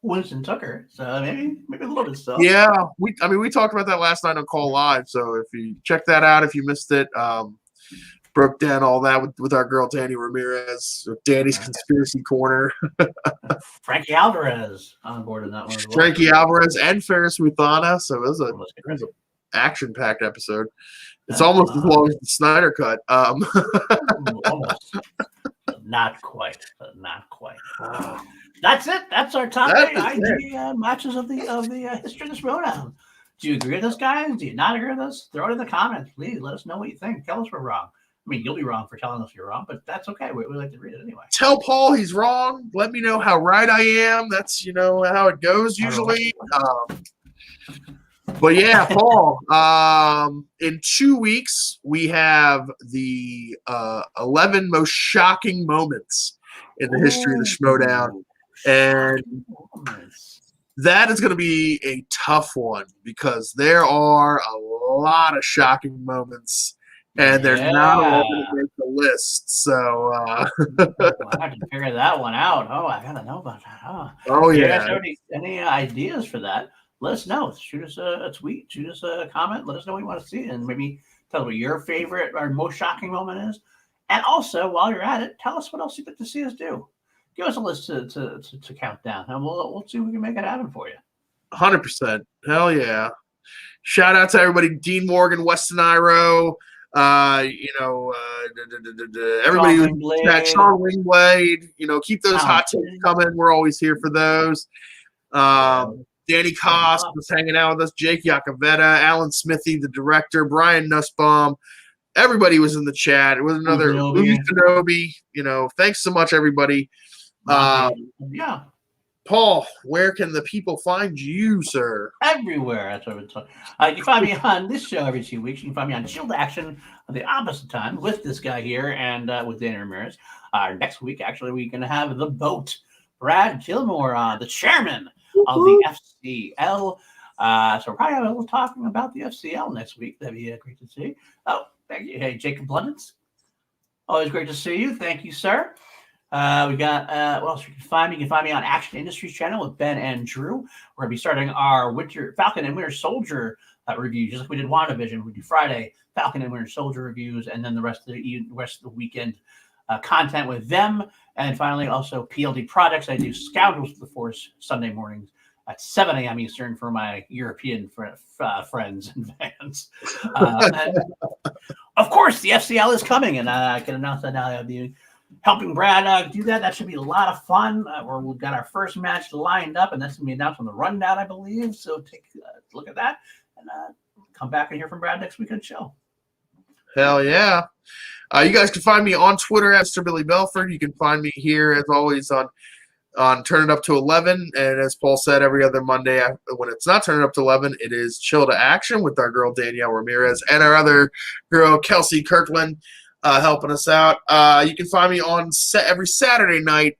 Winston took her. So maybe a little bit still. Yeah, we talked about that last night on Call Live. So if you check that out, if you missed it, broke down all that with our girl Danny Ramirez, Danny's Conspiracy Corner. Frankie Alvarez on board in that one as well. Frankie Alvarez and Ferris Muthana. So it was an action-packed episode. It's almost as long as the Snyder Cut. Almost. Not quite. That's it. That's our top 8 IG matches of the history of the Schmoedown. Do you agree with us, guys? Do you not agree with us? Throw it in the comments, please. Let us know what you think. Tell us we're wrong. I mean, you'll be wrong for telling us you're wrong, but that's okay. We like to read it anyway. Tell Paul he's wrong. Let me know how right I am. That's how it goes usually. But yeah, Paul. In 2 weeks we have the 11 most shocking moments in the history of the Schmoedown, and that is going to be a tough one because there are a lot of shocking moments. And they're not all going to make the list, so I have to figure that one out. Oh, I gotta know about that. Oh If you yeah. guys have any ideas for that? Let us know. Shoot us a tweet. Shoot us a comment. Let us know what you want to see, and maybe tell us what your favorite or most shocking moment is. And also, while you're at it, tell us what else you'd like to see us do. Give us a list to count down, and we'll see if we can make it happen for you. 100%. Hell yeah! Shout out to everybody: Dean Morgan, Weston Iro. Everybody who's at Sean Wingblade, keep those hot takes coming. We're always here for those. Danny Koss was hanging out with us, Jake Iacovetta, Alan Smithy, the director, Brian Nussbaum. Everybody was in the chat. It was another Louis Kenobi. Thanks so much, everybody. Yeah. Paul, where can the people find you, sir? Everywhere. That's what we're talking. You can find me on this show every 2 weeks. You can find me on Shield Action on the opposite time with this guy here and with Danny Ramirez. Next week, actually, we're going to have the boat. Brad Gilmore, the chairman of the FCL. So we're probably going to be talking about the FCL next week. That'd be great to see. Oh, thank you. Hey, Jacob Blundens. Always great to see you. Thank you, sir. We got what else you can find me? You can find me on Action Industries channel with Ben and Drew. We're gonna be starting our Falcon and Winter Soldier review, just like we did WandaVision. We do Friday Falcon and Winter Soldier reviews, and then the rest of the weekend content with them. And finally, also PLD Projects. I do Scoundrels of the Force Sunday mornings at 7 a.m. Eastern for my European friends and fans. And of course, the FCL is coming, and I can announce that now. I'll be helping Brad do that. That should be a lot of fun. We've got our first match lined up, and that's going to be announced on the rundown, I believe. So take a look at that, and come back and hear from Brad next week on the show. Hell yeah. You guys can find me on Twitter at Mr. Billy Belford. You can find me here, as always, on Turn It Up to 11. And as Paul said, every other Monday when it's not Turn It Up to 11, it is Chill to Action with our girl Danielle Ramirez and our other girl Kelsey Kirkland helping us out. You can find me on every Saturday night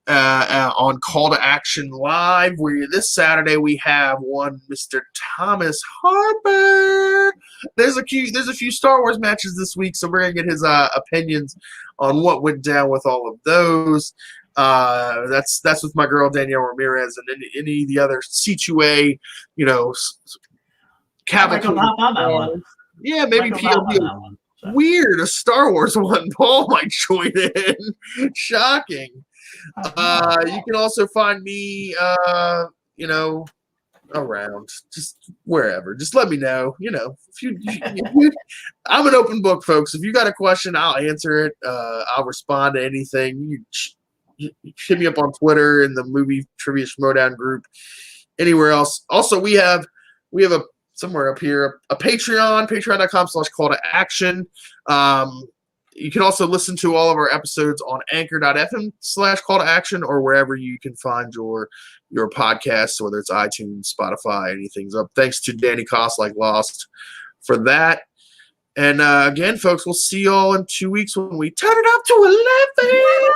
on Call to Action Live, where this Saturday we have one Mr. Thomas Harper. There's a few Star Wars matches this week, so we're gonna get his opinions on what went down with all of those. That's with my girl Danielle Ramirez and any of the other C2A, cavalcade. Yeah, maybe PLD. Weird, a Star Wars one. Paul might join in. Shocking. You can also find me, around, just wherever. Just let me know. I'm an open book, folks. If you got a question, I'll answer it. I'll respond to anything. You hit me up on Twitter in the movie trivia Schmoedown group. Anywhere else. Also, we have a somewhere up here a Patreon, patreon.com/call to action. You can also listen to all of our episodes on anchor.fm/call to action or wherever you can find your podcasts, whether it's iTunes, Spotify, anything's up. Thanks to Danny Koss, like Lost, for that. And again, folks, we'll see you all in 2 weeks when we turn it up to 11.